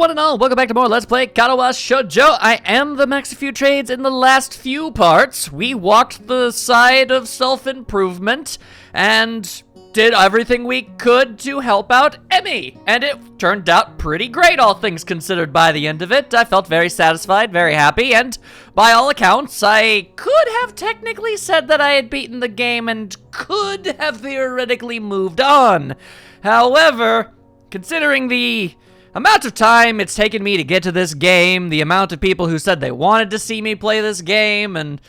one and all, welcome back to more Let's Play Katawa Shoujo. I am the Max a few trades. In the last few parts, we walked the side of self-improvement and did everything we could to help out Emmy. And it turned out pretty great, all things considered. By the end of it, I felt very satisfied, very happy, and by all accounts, I could have technically said that I had beaten the game and could have theoretically moved on. However, considering the amount of time it's taken me to get to this game, the amount of people who said they wanted to see me play this game, and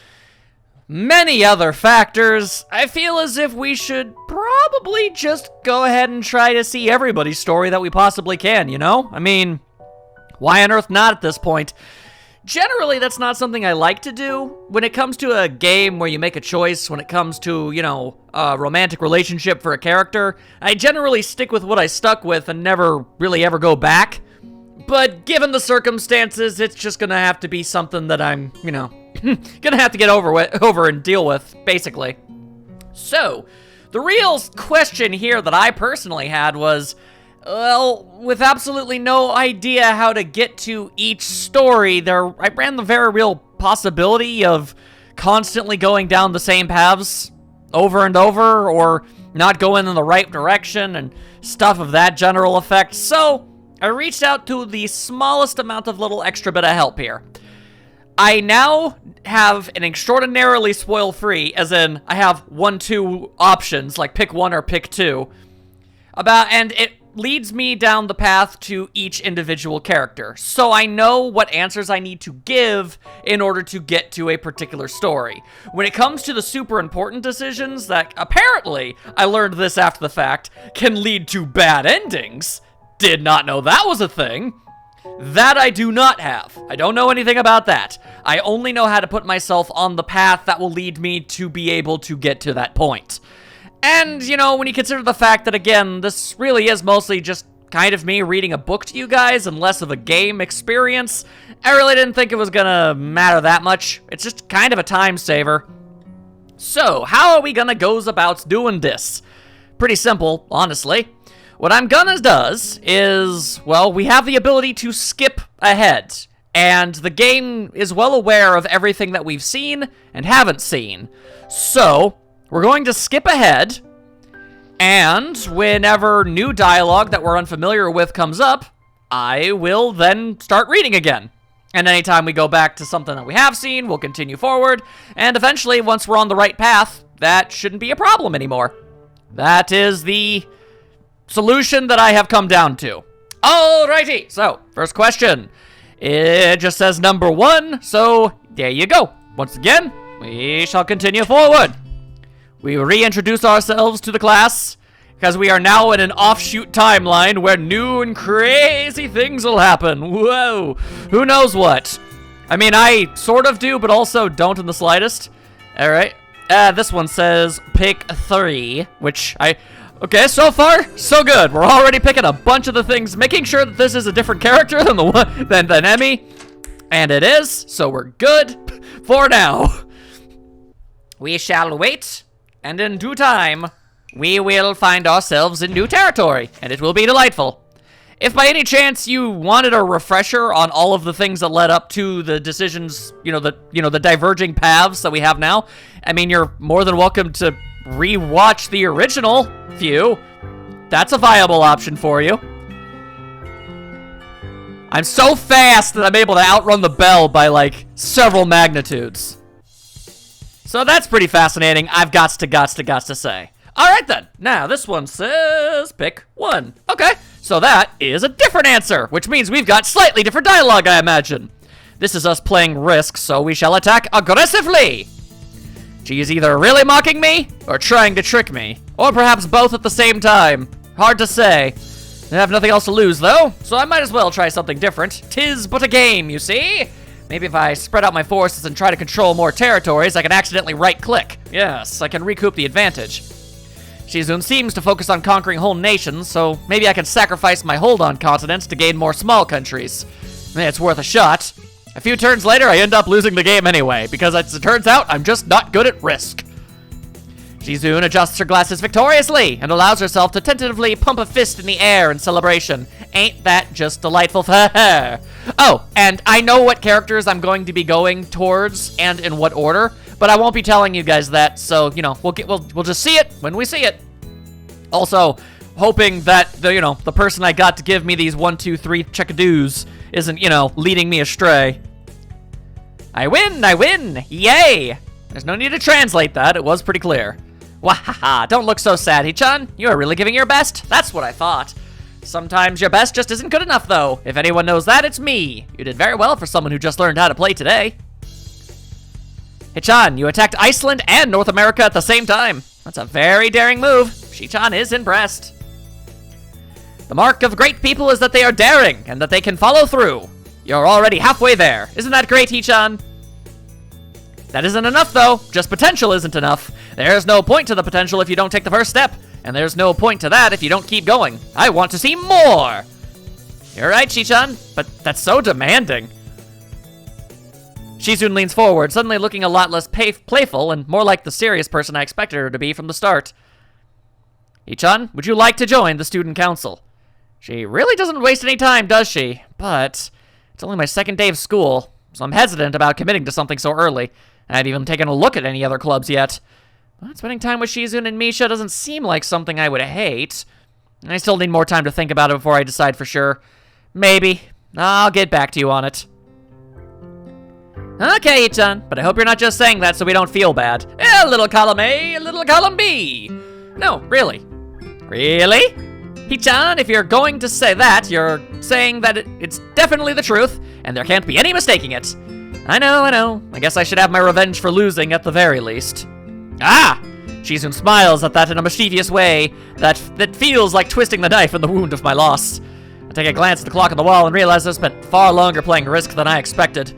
many other factors, I feel as if we should probably just go ahead and try to see everybody's story that we possibly can, you know? I mean, why on earth not at this point? Generally, that's not something I like to do. When it comes to a game where you make a choice, when it comes to, you know, a romantic relationship for a character, I generally stick with what I stuck with and never really ever go back. But given the circumstances, it's just gonna have to be something that I'm, you know, gonna have to get over and deal with, basically. So, the real question here that I personally had was, well, with absolutely no idea how to get to each story, I ran the very real possibility of constantly going down the same paths over and over, or not going in the right direction, and stuff of that general effect. So, I reached out to the smallest amount of little extra bit of help here. I now have an extraordinarily spoil-free, as in, I have 1-2 options, like pick one or pick two, and it leads me down the path to each individual character. So I know what answers I need to give in order to get to a particular story. When it comes to the super important decisions that apparently, I learned this after the fact, can lead to bad endings, did not know that was a thing. That I do not have. I don't know anything about that. I only know how to put myself on the path that will lead me to be able to get to that point. And, you know, when you consider the fact that, again, this really is mostly just kind of me reading a book to you guys and less of a game experience, I really didn't think it was gonna matter that much. It's just kind of a time saver. So, how are we gonna go about doing this? Pretty simple, honestly. What I'm gonna does is, well, we have the ability to skip ahead, and the game is well aware of everything that we've seen and haven't seen. So, we're going to skip ahead, and whenever new dialogue that we're unfamiliar with comes up, I will then start reading again. And anytime we go back to something that we have seen, we'll continue forward, and eventually, once we're on the right path, that shouldn't be a problem anymore. That is the solution that I have come down to. Alrighty, so, first question. It just says number 1, so there you go. Once again, we shall continue forward. We reintroduce ourselves to the class, because we are now in an offshoot timeline where new and crazy things will happen. Whoa, who knows what? I mean, I sort of do, but also don't in the slightest. Alright, this one says pick 3, which okay, so far, so good. We're already picking a bunch of the things, making sure that this is a different character than the one than Emmy. And it is, so we're good for now. We shall wait, and in due time, we will find ourselves in new territory, and it will be delightful. If by any chance you wanted a refresher on all of the things that led up to the decisions, the diverging paths that we have now, I mean, you're more than welcome to rewatch the original few. That's a viable option for you. I'm so fast that I'm able to outrun the bell by, like, several magnitudes. So that's pretty fascinating, I've gots to say. Alright then, now this one says pick 1. Okay, so that is a different answer, which means we've got slightly different dialogue, I imagine. This is us playing Risk, so we shall attack aggressively. She is either really mocking me, or trying to trick me. Or perhaps both at the same time. Hard to say. I have nothing else to lose, though, so I might as well try something different. 'Tis but a game, you see? Maybe if I spread out my forces and try to control more territories, I can accidentally right-click. Yes, I can recoup the advantage. Shizun seems to focus on conquering whole nations, so maybe I can sacrifice my hold on continents to gain more small countries. It's worth a shot. A few turns later, I end up losing the game anyway, because as it turns out, I'm just not good at Risk. Shizun adjusts her glasses victoriously and allows herself to tentatively pump a fist in the air in celebration. Ain't that just delightful for her? Oh, and I know what characters I'm going to be going towards and in what order, but I won't be telling you guys that, so, you know, we'll just see it when we see it. Also, hoping that the person I got to give me these 1, 2, 3 checkadoos isn't, leading me astray. I win, yay! There's no need to translate that, it was pretty clear. Wahaha, don't look so sad, Hee-chan. You are really giving your best? That's what I thought. Sometimes your best just isn't good enough, though. If anyone knows that, it's me. You did very well for someone who just learned how to play today. Hee-chan, you attacked Iceland and North America at the same time. That's a very daring move. Shi-chan is impressed. The mark of great people is that they are daring and that they can follow through. You're already halfway there. Isn't that great, Hee-chan? That isn't enough, though. Just potential isn't enough. There's no point to the potential if you don't take the first step. And there's no point to that if you don't keep going. I want to see more! You're right, Shi-chan, but that's so demanding. Shizun leans forward, suddenly looking a lot less playful and more like the serious person I expected her to be from the start. Hee-chan, would you like to join the student council? She really doesn't waste any time, does she? But it's only my second day of school, so I'm hesitant about committing to something so early. I haven't even taken a look at any other clubs yet. But spending time with Shizun and Misha doesn't seem like something I would hate. I still need more time to think about it before I decide for sure. Maybe. I'll get back to you on it. Okay, Hee-chan, but I hope you're not just saying that so we don't feel bad. A little column A, a little column B. No, really. Really? Hee-chan, if you're going to say that, you're saying that it's definitely the truth, and there can't be any mistaking it. I know. I guess I should have my revenge for losing at the very least. Ah! Shizun smiles at that in a mischievous way that feels like twisting the knife in the wound of my loss. I take a glance at the clock on the wall and realize I've spent far longer playing Risk than I expected.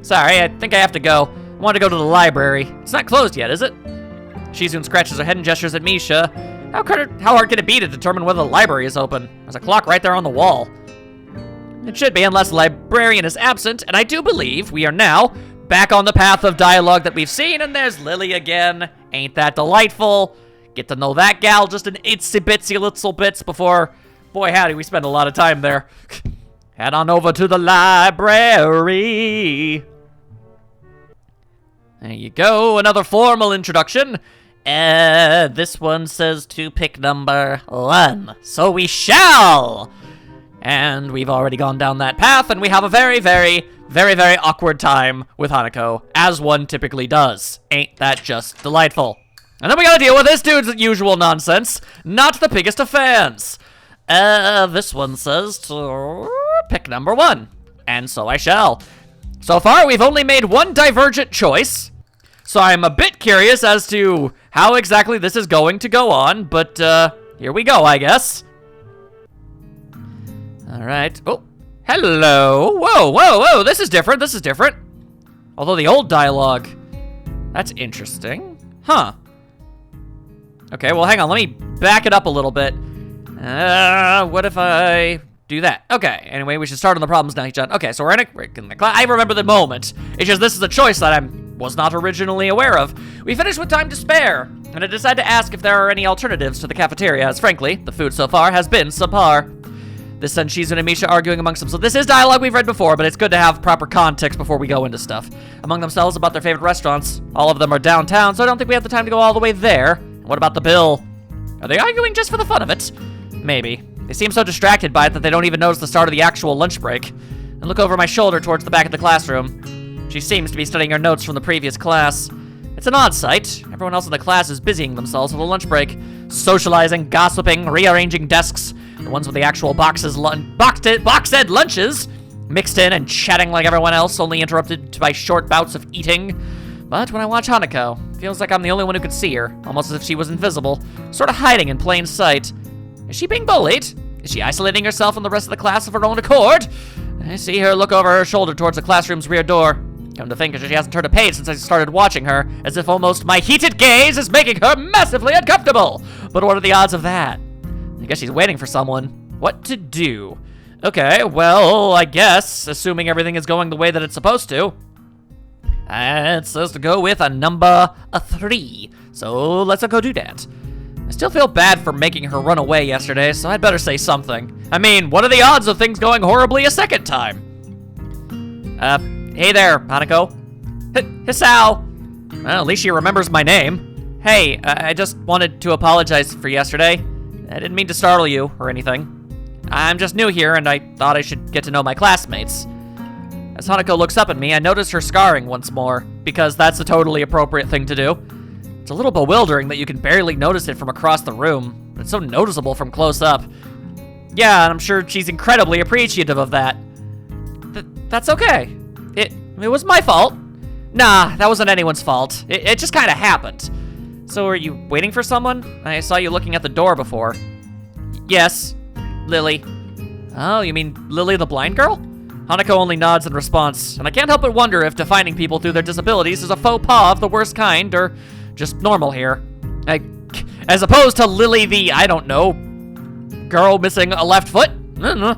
Sorry, I think I have to go. I want to go to the library. It's not closed yet, is it? Shizun scratches her head and gestures at Misha. How hard can it be to determine whether the library is open? There's a clock right there on the wall. It should be, unless the librarian is absent, and I do believe we are now back on the path of dialogue that we've seen, and there's Lily again. Ain't that delightful? Get to know that gal just an itsy-bitsy little bits before... Boy, howdy, we spend a lot of time there. Head on over to the library. There you go, another formal introduction. This one says to pick number 1. So we shall! And we've already gone down that path, and we have a very, very awkward time with Hanako, as one typically does. Ain't that just delightful? And then we gotta deal with this dude's usual nonsense. Not the biggest of fans. This one says to pick number 1. And so I shall. So far, we've only made one divergent choice. So I'm a bit curious as to how exactly this is going to go on, but here we go, I guess. All right. Oh, hello. Whoa. This is different. Although the old dialogue, that's interesting. Huh. Okay, well, hang on. Let me back it up a little bit. What if I do that? Okay, anyway, we should start on the problems now, John. Okay, so we're in the class. I remember the moment. It's just this is a choice that I was not originally aware of. We finished with time to spare, and I decided to ask if there are any alternatives to the cafeteria, as frankly, the food so far has been subpar. This sends Shizun and Misha arguing amongst them. So this is dialogue we've read before, but it's good to have proper context before we go into stuff. Among themselves about their favorite restaurants. All of them are downtown, so I don't think we have the time to go all the way there. What about the bill? Are they arguing just for the fun of it? Maybe. They seem so distracted by it that they don't even notice the start of the actual lunch break. I look over my shoulder towards the back of the classroom. She seems to be studying her notes from the previous class. It's an odd sight. Everyone else in the class is busying themselves with a lunch break. Socializing, gossiping, rearranging desks. The ones with the actual boxed lunches, mixed in and chatting like everyone else, only interrupted by short bouts of eating. But when I watch Hanako, it feels like I'm the only one who could see her, almost as if she was invisible, sort of hiding in plain sight. Is she being bullied? Is she isolating herself from the rest of the class of her own accord? I see her look over her shoulder towards the classroom's rear door. Come to think, she hasn't turned a page since I started watching her, as if almost my heated gaze is making her massively uncomfortable. But what are the odds of that? I guess she's waiting for someone. What to do? Okay, well, I guess, assuming everything is going the way that it's supposed to. It says to go with a number 3. So let's go do that. I still feel bad for making her run away yesterday, so I'd better say something. I mean, what are the odds of things going horribly a second time? Hey there, Hanako. Hisao! Well, at least she remembers my name. Hey, I just wanted to apologize for yesterday. I didn't mean to startle you or anything. I'm just new here, and I thought I should get to know my classmates. As Hanako looks up at me, I notice her scarring once more, because that's a totally appropriate thing to do. It's a little bewildering that you can barely notice it from across the room, but it's so noticeable from close up. Yeah, and I'm sure she's incredibly appreciative of that. That's okay. It was my fault. Nah, that wasn't anyone's fault. It just kind of happened. So are you waiting for someone? I saw you looking at the door before. Yes, Lily. Oh, you mean Lily the blind girl? Hanako only nods in response, and I can't help but wonder if defining people through their disabilities is a faux pas of the worst kind, or just normal here. As opposed to Lily the, I don't know, girl missing a left foot? I don't know.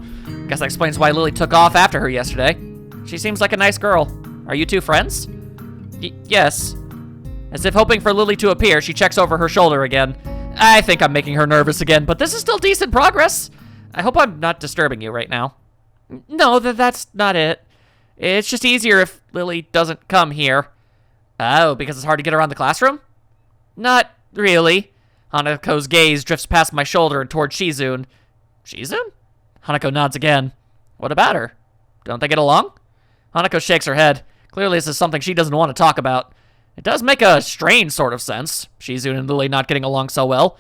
Guess that explains why Lily took off after her yesterday. She seems like a nice girl. Are you two friends? Yes. As if hoping for Lily to appear, she checks over her shoulder again. I think I'm making her nervous again, but this is still decent progress. I hope I'm not disturbing you right now. No, that's not it. It's just easier if Lily doesn't come here. Oh, because it's hard to get around the classroom? Not really. Hanako's gaze drifts past my shoulder and toward Shizune. Shizune? Hanako nods again. What about her? Don't they get along? Hanako shakes her head. Clearly this is something she doesn't want to talk about. It does make a strange sort of sense, Shizune and Lily not getting along so well.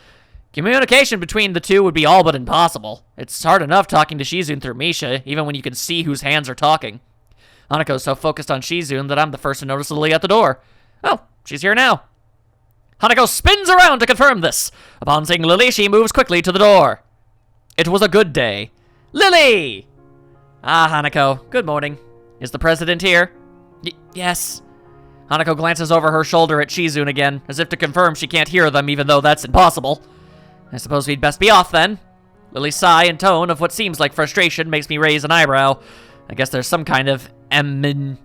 Communication between the two would be all but impossible. It's hard enough talking to Shizune through Misha, even when you can see whose hands are talking. Hanako's so focused on Shizune that I'm the first to notice Lily at the door. Oh, she's here now. Hanako spins around to confirm this. Upon seeing Lily, she moves quickly to the door. It was a good day. Lily! Ah, Hanako, good morning. Is the president here? Yes. Hanako glances over her shoulder at Shizune again, as if to confirm she can't hear them, even though that's impossible. I suppose we'd best be off, then. Lily's sigh and tone of what seems like frustration makes me raise an eyebrow. I guess there's some kind of enmity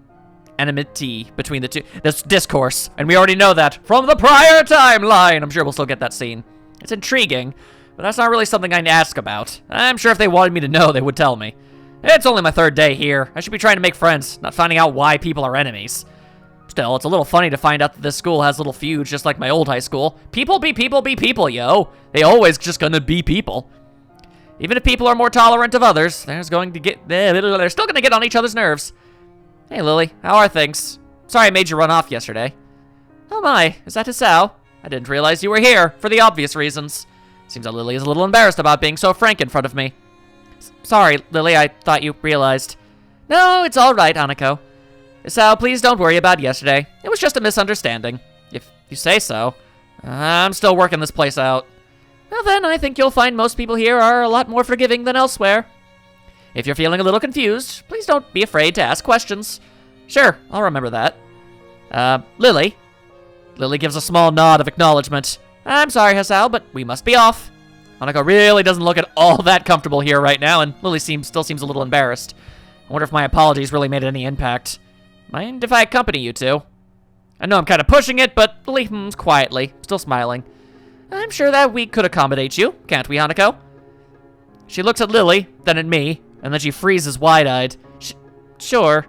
between the two. This discourse, and we already know that from the prior timeline. I'm sure we'll still get that scene. It's intriguing, but that's not really something I'd ask about. I'm sure if they wanted me to know, they would tell me. It's only my third day here. I should be trying to make friends, not finding out why people are enemies. Still, it's a little funny to find out that this school has little feuds just like my old high school. People be people, yo. They always just gonna be people. Even if people are more tolerant of others, they're still gonna get on each other's nerves. Hey, Lily, how are things? Sorry I made you run off yesterday. Oh my, is that Hisao? I didn't realize you were here, for the obvious reasons. Seems that Lily is a little embarrassed about being so frank in front of me. Sorry, Lily, I thought you realized. No, it's all right, Hanako. Hisao, please don't worry about yesterday. It was just a misunderstanding. If you say so. I'm still working this place out. Well then, I think you'll find most people here are a lot more forgiving than elsewhere. If you're feeling a little confused, please don't be afraid to ask questions. Sure, I'll remember that. Lily? Lily gives a small nod of acknowledgement. I'm sorry, Hisao, but we must be off. Hanako really doesn't look at all that comfortable here right now, and Lily still seems a little embarrassed. I wonder if my apologies really made any impact. Mind if I accompany you two? I know I'm kind of pushing it, but Lily hums quietly, still smiling. I'm sure that we could accommodate you, can't we, Hanako? She looks at Lily, then at me, and then she freezes wide-eyed. Sure.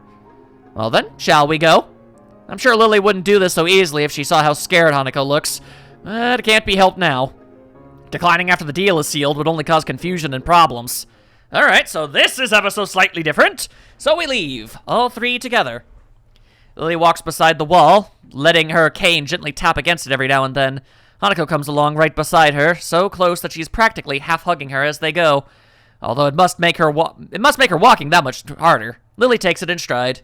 Well then, shall we go? I'm sure Lily wouldn't do this so easily if she saw how scared Hanako looks, but it can't be helped now. Declining after the deal is sealed would only cause confusion and problems. Alright, so this is ever so slightly different. So we leave, all three together. Lily walks beside the wall, letting her cane gently tap against it every now and then. Hanako comes along right beside her, so close that she's practically half-hugging her as they go. Although it must make her walking that much harder. Lily takes it in stride.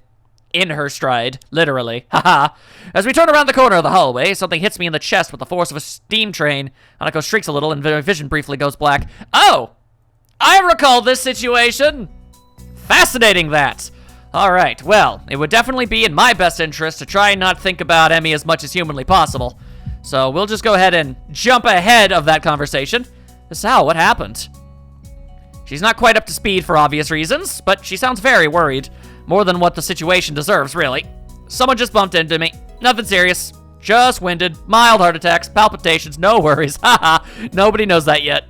In her stride, literally. Haha. As we turn around the corner of the hallway, something hits me in the chest with the force of a steam train. Hanako shrieks a little and vision briefly goes black. Oh! I recall this situation! Fascinating, that! Alright, well, it would definitely be in my best interest to try and not think about Emmy as much as humanly possible. So we'll just go ahead and jump ahead of that conversation. Hisao, what happened? She's not quite up to speed for obvious reasons, but she sounds very worried. More than what the situation deserves, really. Someone just bumped into me. Nothing serious. Just winded, mild heart attacks, palpitations, no worries. Haha, nobody knows that yet.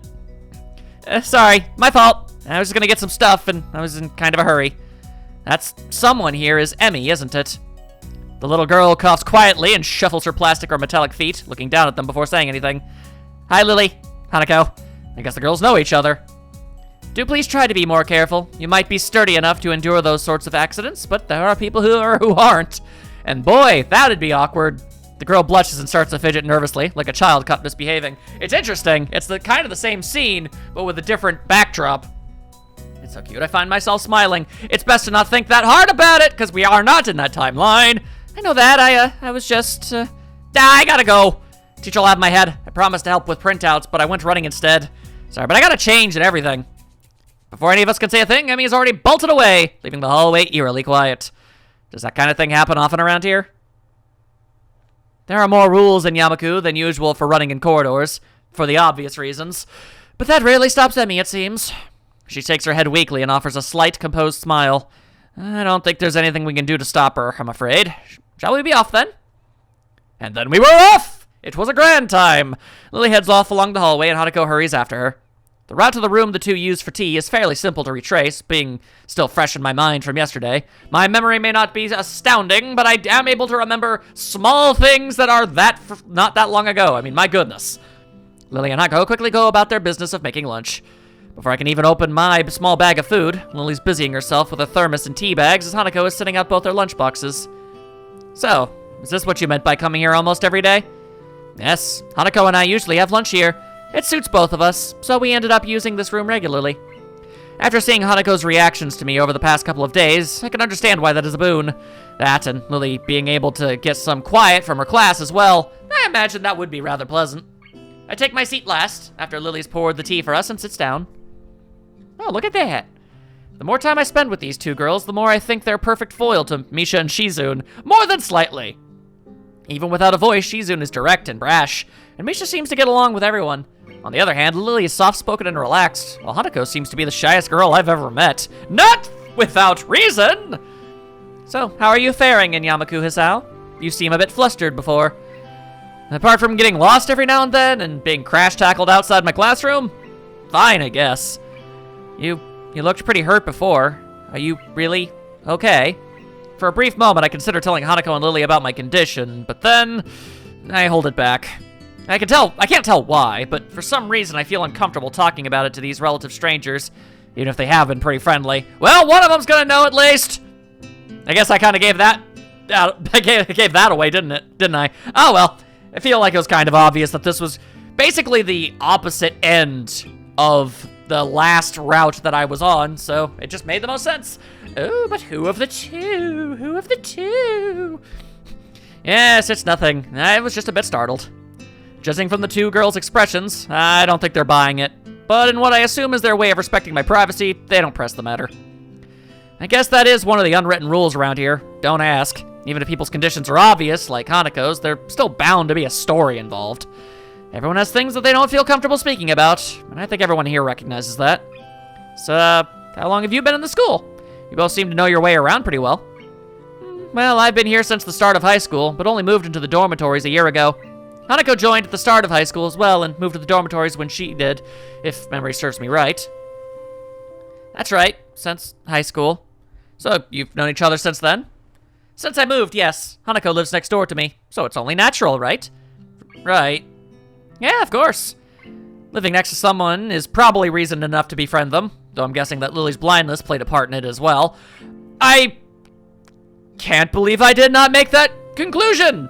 Sorry, my fault. I was just gonna get some stuff and I was in kind of a hurry. That's someone here is Emmy, isn't it? The little girl coughs quietly and shuffles her plastic or metallic feet, looking down at them before saying anything. Hi, Lily. Hanako. I guess the girls know each other. Do please try to be more careful. You might be sturdy enough to endure those sorts of accidents, but there are people who aren't. And boy, that'd be awkward. The girl blushes and starts to fidget nervously, like a child caught misbehaving. It's interesting. It's kind of the same scene, but with a different backdrop. It's so cute. I find myself smiling. It's best to not think that hard about it, because we are not in that timeline. I know that. I was just, I gotta go. Teacher will have my head. I promised to help with printouts, but I went running instead. Sorry, but I gotta change and everything. Before any of us can say a thing, Emmy has already bolted away, leaving the hallway eerily quiet. Does that kind of thing happen often around here? There are more rules in Yamaku than usual for running in corridors, for the obvious reasons. But that rarely stops Emmy, it seems. She shakes her head weakly and offers a slight, composed smile. I don't think there's anything we can do to stop her, I'm afraid. Shall we be off then? And then we were off! It was a grand time. Lily heads off along the hallway and Hanako hurries after her. The route to the room the two used for tea is fairly simple to retrace, being still fresh in my mind from yesterday. My memory may not be astounding, but I am able to remember small things that are not that long ago. I mean, my goodness. Lily and Hanako quickly go about their business of making lunch. Before I can even open my small bag of food, Lily's busying herself with a thermos and tea bags as Hanako is setting out both their lunch boxes. So, is this what you meant by coming here almost every day? Yes, Hanako and I usually have lunch here. It suits both of us, so we ended up using this room regularly. After seeing Hanako's reactions to me over the past couple of days, I can understand why that is a boon. That, and Lily being able to get some quiet from her class as well, I imagine that would be rather pleasant. I take my seat last, after Lily's poured the tea for us and sits down. Oh, look at that. The more time I spend with these two girls, the more I think they're perfect foil to Misha and Shizune, more than slightly. Even without a voice, Shizune is direct and brash, and Misha seems to get along with everyone. On the other hand, Lily is soft-spoken and relaxed, while Hanako seems to be the shyest girl I've ever met. Not without reason! So, how are you faring in Yamaku, Hisao? You seem a bit flustered before. Apart from getting lost every now and then, and being crash-tackled outside my classroom? Fine, I guess. You looked pretty hurt before. Are you really okay? For a brief moment, I considered telling Hanako and Lily about my condition, but then I hold it back. I can't tell why, but for some reason I feel uncomfortable talking about it to these relative strangers, even if they have been pretty friendly. Well, one of them's gonna know at least. I guess I kind of gave that away, didn't I? Oh well, I feel like it was kind of obvious that this was basically the opposite end of the last route that I was on, so it just made the most sense. Oh, but who of the two? Who of the two? Yes, it's nothing. I was just a bit startled. Judging from the two girls' expressions, I don't think they're buying it. But in what I assume is their way of respecting my privacy, they don't press the matter. I guess that is one of the unwritten rules around here. Don't ask. Even if people's conditions are obvious, like Hanako's, there's still bound to be a story involved. Everyone has things that they don't feel comfortable speaking about, and I think everyone here recognizes that. So, how long have you been in the school? You both seem to know your way around pretty well. Well, I've been here since the start of high school, but only moved into the dormitories a year ago. Hanako joined at the start of high school as well and moved to the dormitories when she did, if memory serves me right. That's right, since high school. So, you've known each other since then? Since I moved, yes. Hanako lives next door to me, so it's only natural, right? Right. Yeah, of course. Living next to someone is probably reason enough to befriend them, though I'm guessing that Lily's blindness played a part in it as well. I can't believe I did not make that conclusion!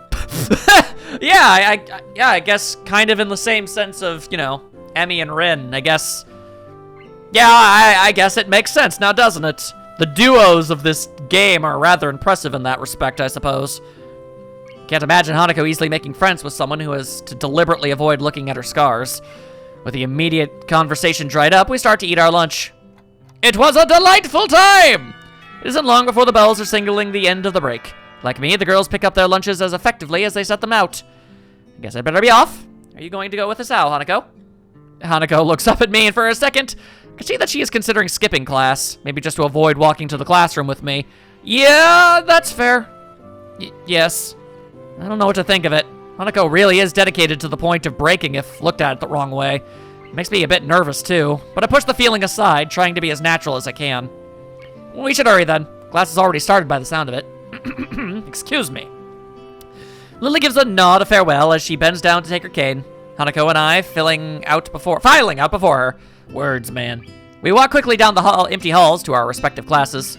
Yeah, I guess kind of in the same sense of, you know, Emmy and Rin, I guess. Yeah, I guess it makes sense now, doesn't it? The duos of this game are rather impressive in that respect, I suppose. Can't imagine Hanako easily making friends with someone who has to deliberately avoid looking at her scars. With the immediate conversation dried up, we start to eat our lunch. It was a delightful time! It isn't long before the bells are signaling the end of the break. Like me, the girls pick up their lunches as effectively as they set them out. I guess I better be off. Are you going to go with us out, Hanako? Hanako looks up at me, and for a second, I can see that she is considering skipping class, maybe just to avoid walking to the classroom with me. Yeah, that's fair. Yes. I don't know what to think of it. Hanako really is dedicated to the point of breaking if looked at it the wrong way. It makes me a bit nervous too, but I push the feeling aside, trying to be as natural as I can. We should hurry then. Class has already started by the sound of it. Excuse me. Lily gives a nod of farewell as she bends down to take her cane. Hanako and I filing out before her. Words, man. We walk quickly down the empty halls to our respective classes.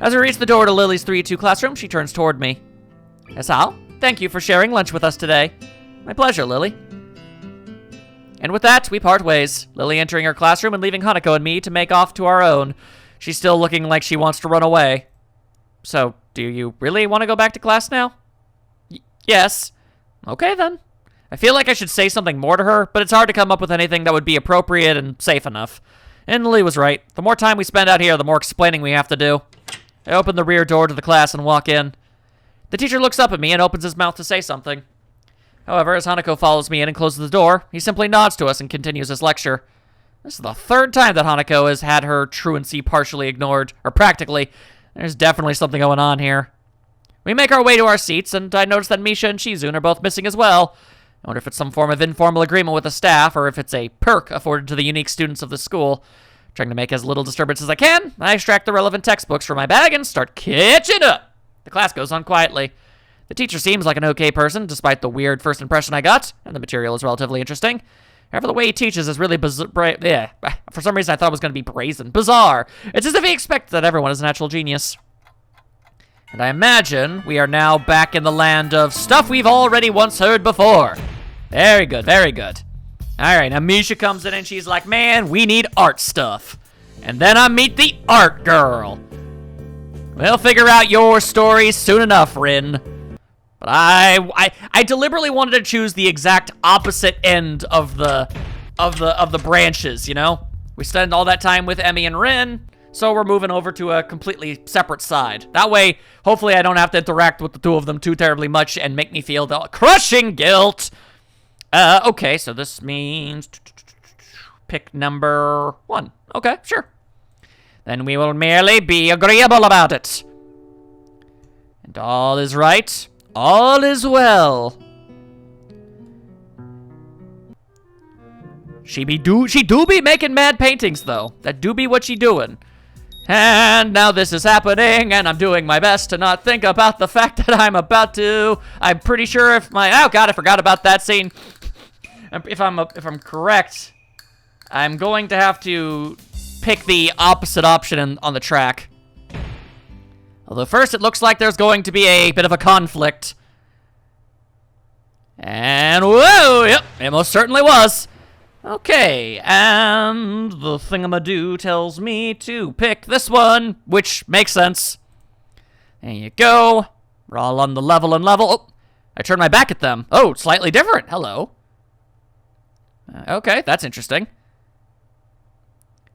As we reach the door to Lily's 3-2 classroom, she turns toward me. Asao, thank you for sharing lunch with us today. My pleasure, Lily. And with that, we part ways, Lily entering her classroom and leaving Hanako and me to make off to our own. She's still looking like she wants to run away. So, do you really want to go back to class now? Yes. Okay, then. I feel like I should say something more to her, but it's hard to come up with anything that would be appropriate and safe enough. And Lily was right. The more time we spend out here, the more explaining we have to do. I open the rear door to the class and walk in. The teacher looks up at me and opens his mouth to say something. However, as Hanako follows me in and closes the door, he simply nods to us and continues his lecture. This is the third time that Hanako has had her truancy partially ignored, or practically. There's definitely something going on here. We make our way to our seats, and I notice that Misha and Shizune are both missing as well. I wonder if it's some form of informal agreement with the staff, or if it's a perk afforded to the unique students of the school. Trying to make as little disturbance as I can, I extract the relevant textbooks from my bag and start catching up. The class goes on quietly. The teacher seems like an okay person, despite the weird first impression I got, and the material is relatively interesting. However, the way he teaches is really for some reason I thought it was going to be brazen. Bizarre. It's as if he expects that everyone is a natural genius. And I imagine we are now back in the land of stuff we've already once heard before. Very good, very good. All right, now Misha comes in and she's like, man, we need art stuff. And then I meet the art girl. We'll figure out your story soon enough, Rin. But I deliberately wanted to choose the exact opposite end of the branches, you know? We spend all that time with Emmy and Rin, so we're moving over to a completely separate side. That way, hopefully I don't have to interact with the two of them too terribly much and make me feel the crushing guilt. Okay, so this means pick number 1. Okay, sure. Then we will merely be agreeable about it. And all is right. All is well. She do be making mad paintings, though. That do be what she doing. And now this is happening, and I'm doing my best to not think about the fact that I'm about to. I'm pretty sure if my oh god, I forgot about that scene. If I'm correct, I'm going to have to pick the opposite option on the track. Although first it looks like there's going to be a bit of a conflict. And whoa, yep, it most certainly was. Okay, and the thingamadoo tells me to pick this one, which makes sense. There you go. We're all on the level and level. Oh, I turned my back at them. Oh, slightly different. Hello. Okay, that's interesting.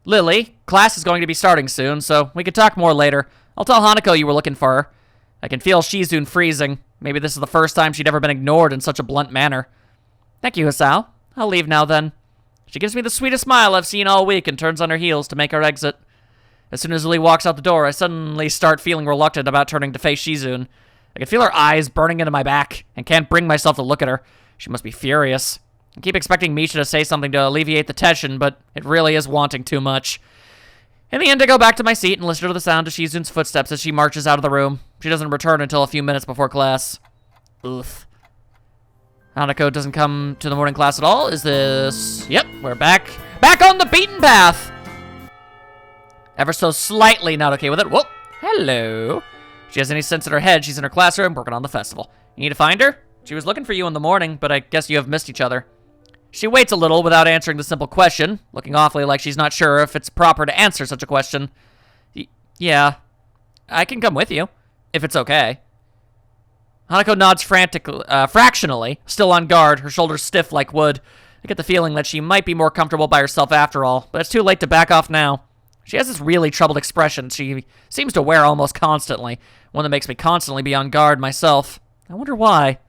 Lily, class is going to be starting soon, so we could talk more later. I'll tell Hanako you were looking for her. I can feel Shizune freezing. Maybe this is the first time she'd ever been ignored in such a blunt manner. Thank you, Hisao. I'll leave now then. She gives me the sweetest smile I've seen all week and turns on her heels to make her exit. As soon as Lily walks out the door, I suddenly start feeling reluctant about turning to face Shizune. I can feel her eyes burning into my back and can't bring myself to look at her. She must be furious. I keep expecting Misha to say something to alleviate the tension, but it really is wanting too much. In the end, I go back to my seat and listen to the sound of Shizune's footsteps as she marches out of the room. She doesn't return until a few minutes before class. Oof. Hanako doesn't come to the morning class at all. Is this... Yep, we're back on the beaten path. Ever so slightly not okay with it. Whoa, hello. If she has any sense in her head, she's in her classroom working on the festival. You need to find her? She was looking for you in the morning, but I guess you have missed each other. She waits a little without answering the simple question, looking awfully like she's not sure if it's proper to answer such a question. Yeah, I can come with you, if it's okay. Hanako nods fractionally, still on guard, her shoulders stiff like wood. I get the feeling that she might be more comfortable by herself after all, but it's too late to back off now. She has this really troubled expression she seems to wear almost constantly, one that makes me constantly be on guard myself. I wonder why.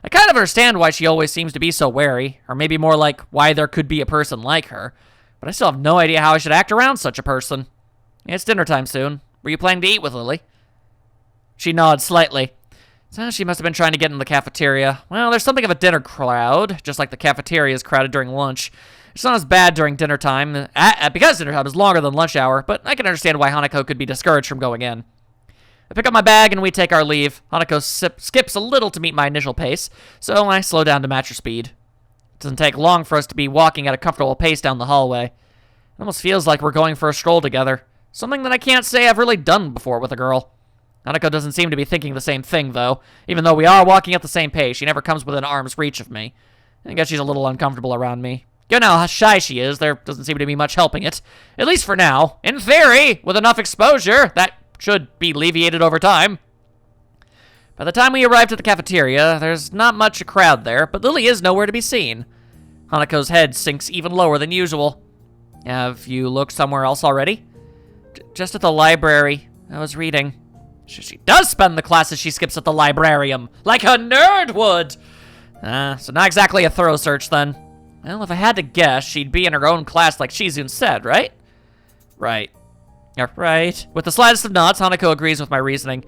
I kind of understand why she always seems to be so wary, or maybe more like why there could be a person like her, but I still have no idea how I should act around such a person. It's dinner time soon. Were you planning to eat with Lily? She nods slightly. So she must have been trying to get in the cafeteria. Well, there's something of a dinner crowd, just like the cafeteria is crowded during lunch. It's not as bad during dinner time, because dinner time is longer than lunch hour, but I can understand why Hanako could be discouraged from going in. I pick up my bag and we take our leave. Hanako skips a little to meet my initial pace, so I slow down to match her speed. It doesn't take long for us to be walking at a comfortable pace down the hallway. It almost feels like we're going for a stroll together. Something that I can't say I've really done before with a girl. Hanako doesn't seem to be thinking the same thing, though. Even though we are walking at the same pace, she never comes within arm's reach of me. I guess she's a little uncomfortable around me. Given how shy she is, there doesn't seem to be much helping it. At least for now. In theory, with enough exposure, that should be alleviated over time. By the time we arrived at the cafeteria, there's not much a crowd there, but Lily is nowhere to be seen. Hanako's head sinks even lower than usual. Have you looked somewhere else already? Just at the library. I was reading. She does spend the classes she skips at the librarium, like a nerd would. So not exactly a thorough search then. Well, if I had to guess, she'd be in her own class like Shizun said, right? Right. Yeah, right. With the slightest of nods, Hanako agrees with my reasoning.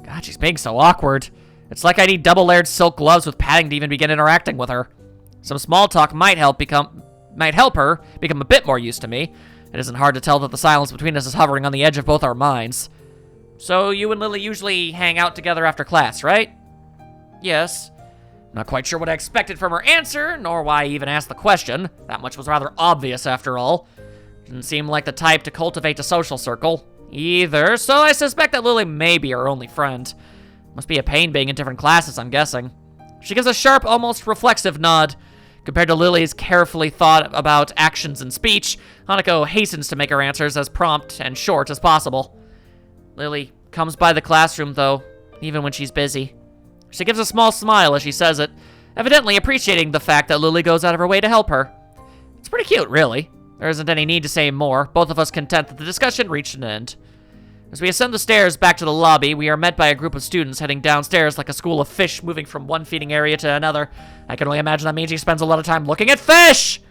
God, she's being so awkward. It's like I need double-layered silk gloves with padding to even begin interacting with her. Some small talk might help her become a bit more used to me. It isn't hard to tell that the silence between us is hovering on the edge of both our minds. So you and Lily usually hang out together after class, right? Yes. Not quite sure what I expected from her answer, nor why I even asked the question. That much was rather obvious after all. Didn't seem like the type to cultivate a social circle either, so I suspect that Lily may be her only friend. Must be a pain being in different classes, I'm guessing. She gives a sharp, almost reflexive nod. Compared to Lily's carefully thought about actions and speech, Hanako hastens to make her answers as prompt and short as possible. Lily comes by the classroom, though, even when she's busy. She gives a small smile as she says it, evidently appreciating the fact that Lily goes out of her way to help her. It's pretty cute, really. There isn't any need to say more, both of us content that the discussion reached an end. As we ascend the stairs back to the lobby, we are met by a group of students heading downstairs like a school of fish moving from one feeding area to another. I can only imagine that means she spends a lot of time looking at fish!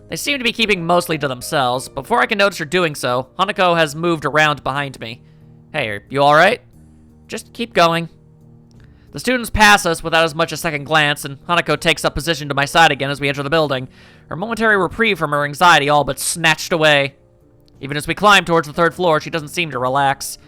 They seem to be keeping mostly to themselves. Before I can notice her doing so, Hanako has moved around behind me. Hey, are you alright? Just keep going. The students pass us without as much as a second glance, and Hanako takes up position to my side again as we enter the building, her momentary reprieve from her anxiety all but snatched away. Even as we climb towards the third floor, she doesn't seem to relax.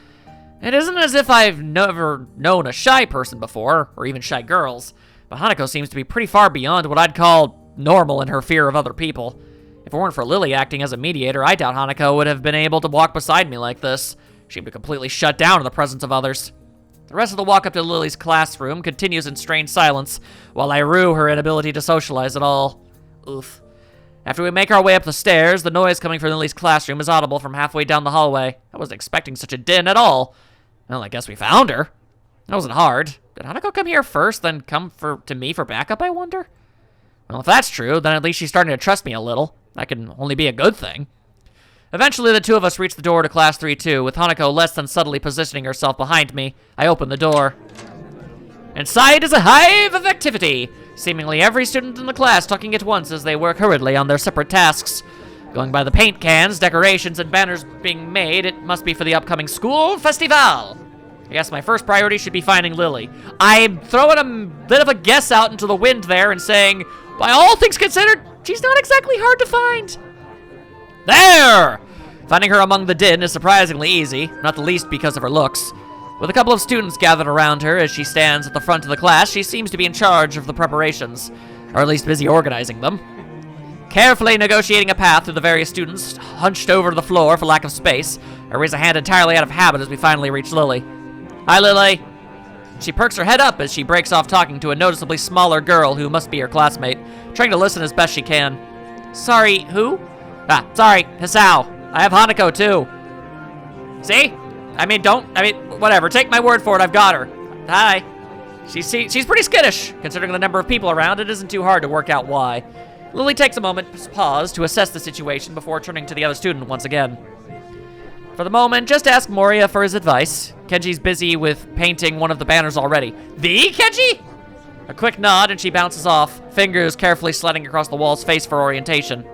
It isn't as if I've never known a shy person before, or even shy girls, but Hanako seems to be pretty far beyond what I'd call normal in her fear of other people. If it weren't for Lily acting as a mediator, I doubt Hanako would have been able to walk beside me like this. She'd be completely shut down in the presence of others. The rest of the walk up to Lily's classroom continues in strained silence, while I rue her inability to socialize at all. Oof. After we make our way up the stairs, the noise coming from Lily's classroom is audible from halfway down the hallway. I wasn't expecting such a din at all. Well, I guess we found her. That wasn't hard. Did Hanako come here first, then come to me for backup, I wonder? Well, if that's true, then at least she's starting to trust me a little. That can only be a good thing. Eventually, the two of us reach the door to Class 3-2, with Hanako less than subtly positioning herself behind me. I open the door. Inside is a hive of activity. Seemingly every student in the class talking at once as they work hurriedly on their separate tasks. Going by the paint cans, decorations, and banners being made, it must be for the upcoming school festival. I guess my first priority should be finding Lily. I'm throwing a bit of a guess out into the wind there and saying, by all things considered, she's not exactly hard to find. There! Finding her among the din is surprisingly easy, not the least because of her looks. With a couple of students gathered around her as she stands at the front of the class, she seems to be in charge of the preparations, or at least busy organizing them. Carefully negotiating a path through the various students, hunched over the floor for lack of space, I raise a hand entirely out of habit as we finally reach Lily. Hi, Lily. She perks her head up as she breaks off talking to a noticeably smaller girl who must be her classmate, trying to listen as best she can. Sorry, who? Sorry, Hisao. I have Hanako, too. See? Whatever. Take my word for it, I've got her. Hi. She's pretty skittish. Considering the number of people around, it isn't too hard to work out why. Lily takes a moment's pause to assess the situation before turning to the other student once again. For the moment, just ask Moria for his advice. Kenji's busy with painting one of the banners already. The Kenji? A quick nod and she bounces off, fingers carefully sliding across the wall's face for orientation.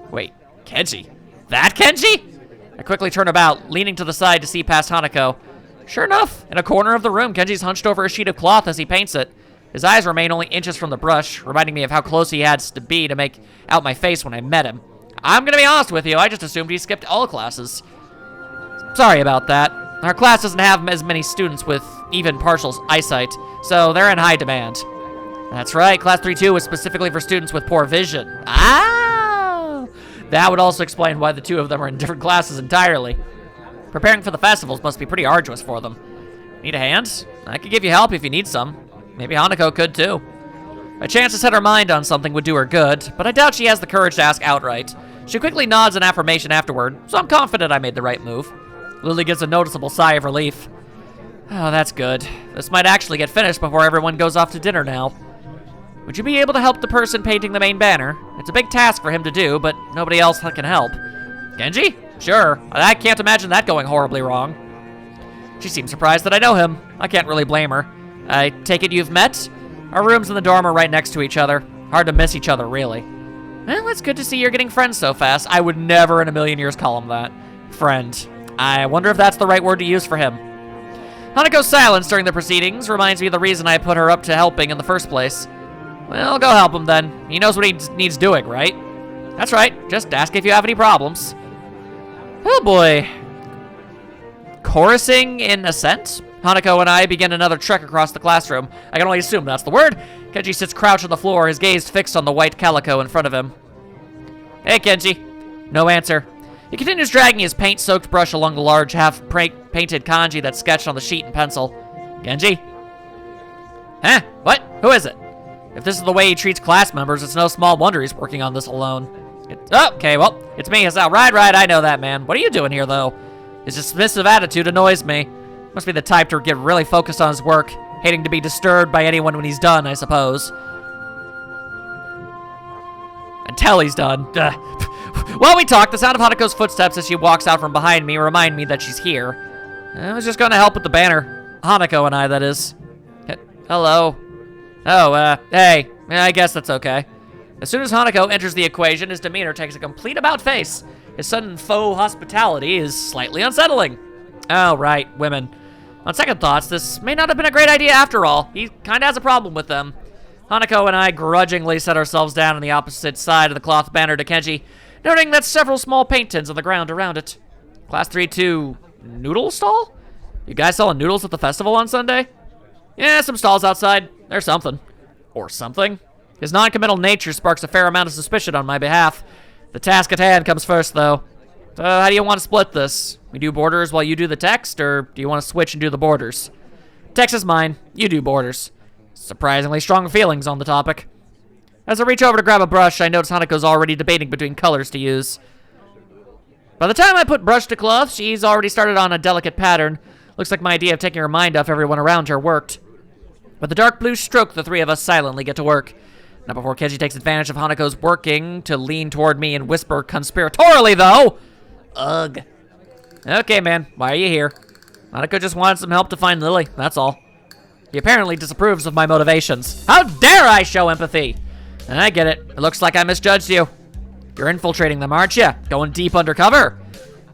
Wait, Kenji? That Kenji? I quickly turn about, leaning to the side to see past Hanako. Sure enough, in a corner of the room, Kenji's hunched over a sheet of cloth as he paints it. His eyes remain only inches from the brush, reminding me of how close he had to be to make out my face when I met him. I'm gonna be honest with you, I just assumed he skipped all classes. Sorry about that. Our class doesn't have as many students with even partial eyesight, so they're in high demand. That's right, Class 3-2 was specifically for students with poor vision. Ah! That would also explain why the two of them are in different classes entirely. Preparing for the festivals must be pretty arduous for them. Need a hand? I could give you help if you need some. Maybe Hanako could too. A chance to set her mind on something would do her good, but I doubt she has the courage to ask outright. She quickly nods in affirmation afterward, so I'm confident I made the right move. Lily gives a noticeable sigh of relief. Oh, that's good. This might actually get finished before everyone goes off to dinner now. Would you be able to help the person painting the main banner? It's a big task for him to do, but nobody else can help. Genji? Sure. I can't imagine that going horribly wrong. She seems surprised that I know him. I can't really blame her. I take it you've met? Our rooms in the dorm are right next to each other. Hard to miss each other, really. Well, it's good to see you're getting friends so fast. I would never in a million years call him that. Friend. I wonder if that's the right word to use for him. Hanako's silence during the proceedings reminds me of the reason I put her up to helping in the first place. Well, go help him then. He knows what he needs doing, right? That's right. Just ask if you have any problems. Oh boy. Chorusing in Ascent? Hanako and I begin another trek across the classroom. I can only assume that's the word. Kenji sits crouched on the floor, his gaze fixed on the white calico in front of him. Hey, Kenji. No answer. He continues dragging his paint-soaked brush along the large, half-painted kanji that's sketched on the sheet in pencil. Kenji? Huh? What? Who is it? If this is the way he treats class members, it's no small wonder he's working on this alone. Okay, well, it's me, Hasao. Right, I know that, man. What are you doing here, though? His dismissive attitude annoys me. Must be the type to get really focused on his work, hating to be disturbed by anyone when he's done, I suppose. Until he's done. While we talk, the sound of Hanako's footsteps as she walks out from behind me remind me that she's here. I was just gonna help with the banner. Hanako and I, that is. Hello. Oh, hey. I guess that's okay. As soon as Hanako enters the equation, his demeanor takes a complete about-face. His sudden faux hospitality is slightly unsettling. Oh, right, women. On second thoughts, this may not have been a great idea after all. He kinda has a problem with them. Hanako and I grudgingly set ourselves down on the opposite side of the cloth banner to Kenji, noting that several small paint tins on the ground around it. Class 3-2 noodle stall? You guys selling noodles at the festival on Sunday? Yeah, some stalls outside. There's something. Or something. His non-committal nature sparks a fair amount of suspicion on my behalf. The task at hand comes first, though. So, how do you want to split this? We do borders while you do the text, or do you want to switch and do the borders? Text is mine. You do borders. Surprisingly strong feelings on the topic. As I reach over to grab a brush, I notice Hanako's already debating between colors to use. By the time I put brush to cloth, she's already started on a delicate pattern. Looks like my idea of taking her mind off everyone around her worked. With the dark blue stroke, the three of us silently get to work. Not before Kenji takes advantage of Hanako's working to lean toward me and whisper conspiratorially, though. Ugh. Okay, man, why are you here? Hanako just wanted some help to find Lily, that's all. He apparently disapproves of my motivations. How dare I show empathy? I get it. It looks like I misjudged you. You're infiltrating them, aren't you? Going deep undercover?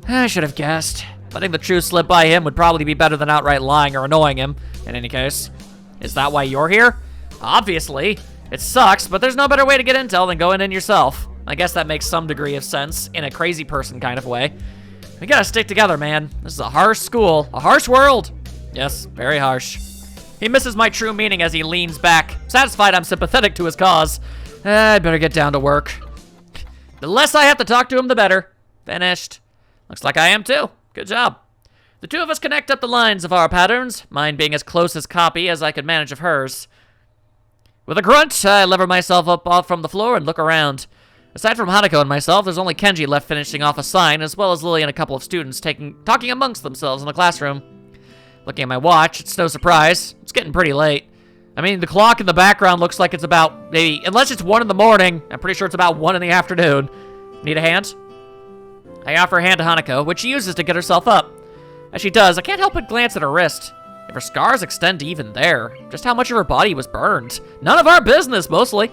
I should have guessed. Letting the truth slip by him would probably be better than outright lying or annoying him, in any case. Is that why you're here? Obviously. It sucks, but there's no better way to get intel than going in yourself. I guess that makes some degree of sense, in a crazy person kind of way. We gotta stick together, man. This is a harsh school, a harsh world. Yes, very harsh. He misses my true meaning as he leans back, satisfied I'm sympathetic to his cause. I'd better get down to work. The less I have to talk to him, the better. Finished. Looks like I am too. Good job. The two of us connect up the lines of our patterns, mine being as close as copy as I could manage of hers. With a grunt, I lever myself up off from the floor and look around. Aside from Hanako and myself, there's only Kenji left finishing off a sign, as well as Lily and a couple of students talking amongst themselves in the classroom. Looking at my watch, it's no surprise. It's getting pretty late. I mean, the clock in the background looks like it's about, maybe, unless it's 1 in the morning, I'm pretty sure it's about 1 in the afternoon. Need a hand? I offer a hand to Hanako, which she uses to get herself up. As she does, I can't help but glance at her wrist. If her scars extend to even there, just how much of her body was burned. None of our business, mostly.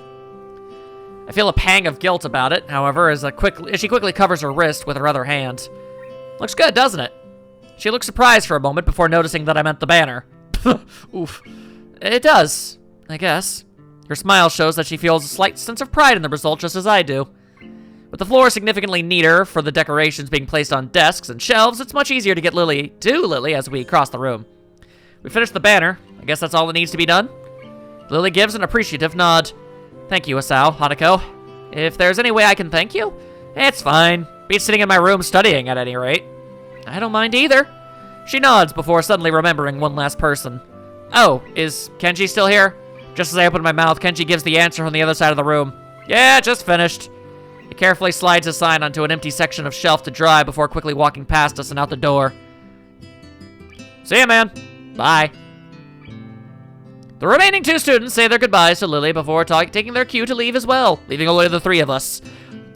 I feel a pang of guilt about it, however, as she quickly covers her wrist with her other hand. Looks good, doesn't it? She looked surprised for a moment before noticing that I meant the banner. Oof. It does, I guess. Her smile shows that she feels a slight sense of pride in the result, just as I do. With the floor significantly neater for the decorations being placed on desks and shelves, it's much easier to get Lily as we cross the room. We finished the banner. I guess that's all that needs to be done. Lily gives an appreciative nod. Thank you, Asao, Hanako. If there's any way I can thank you, it's fine. Be sitting in my room studying at any rate. I don't mind either. She nods before suddenly remembering one last person. Oh, is Kenji still here? Just as I open my mouth, Kenji gives the answer from the other side of the room. Yeah, just finished. He carefully slides his sign onto an empty section of shelf to dry before quickly walking past us and out the door. See ya, man. Bye. The remaining 2 students say their goodbyes to Lily before taking their cue to leave as well, leaving only the 3 of us.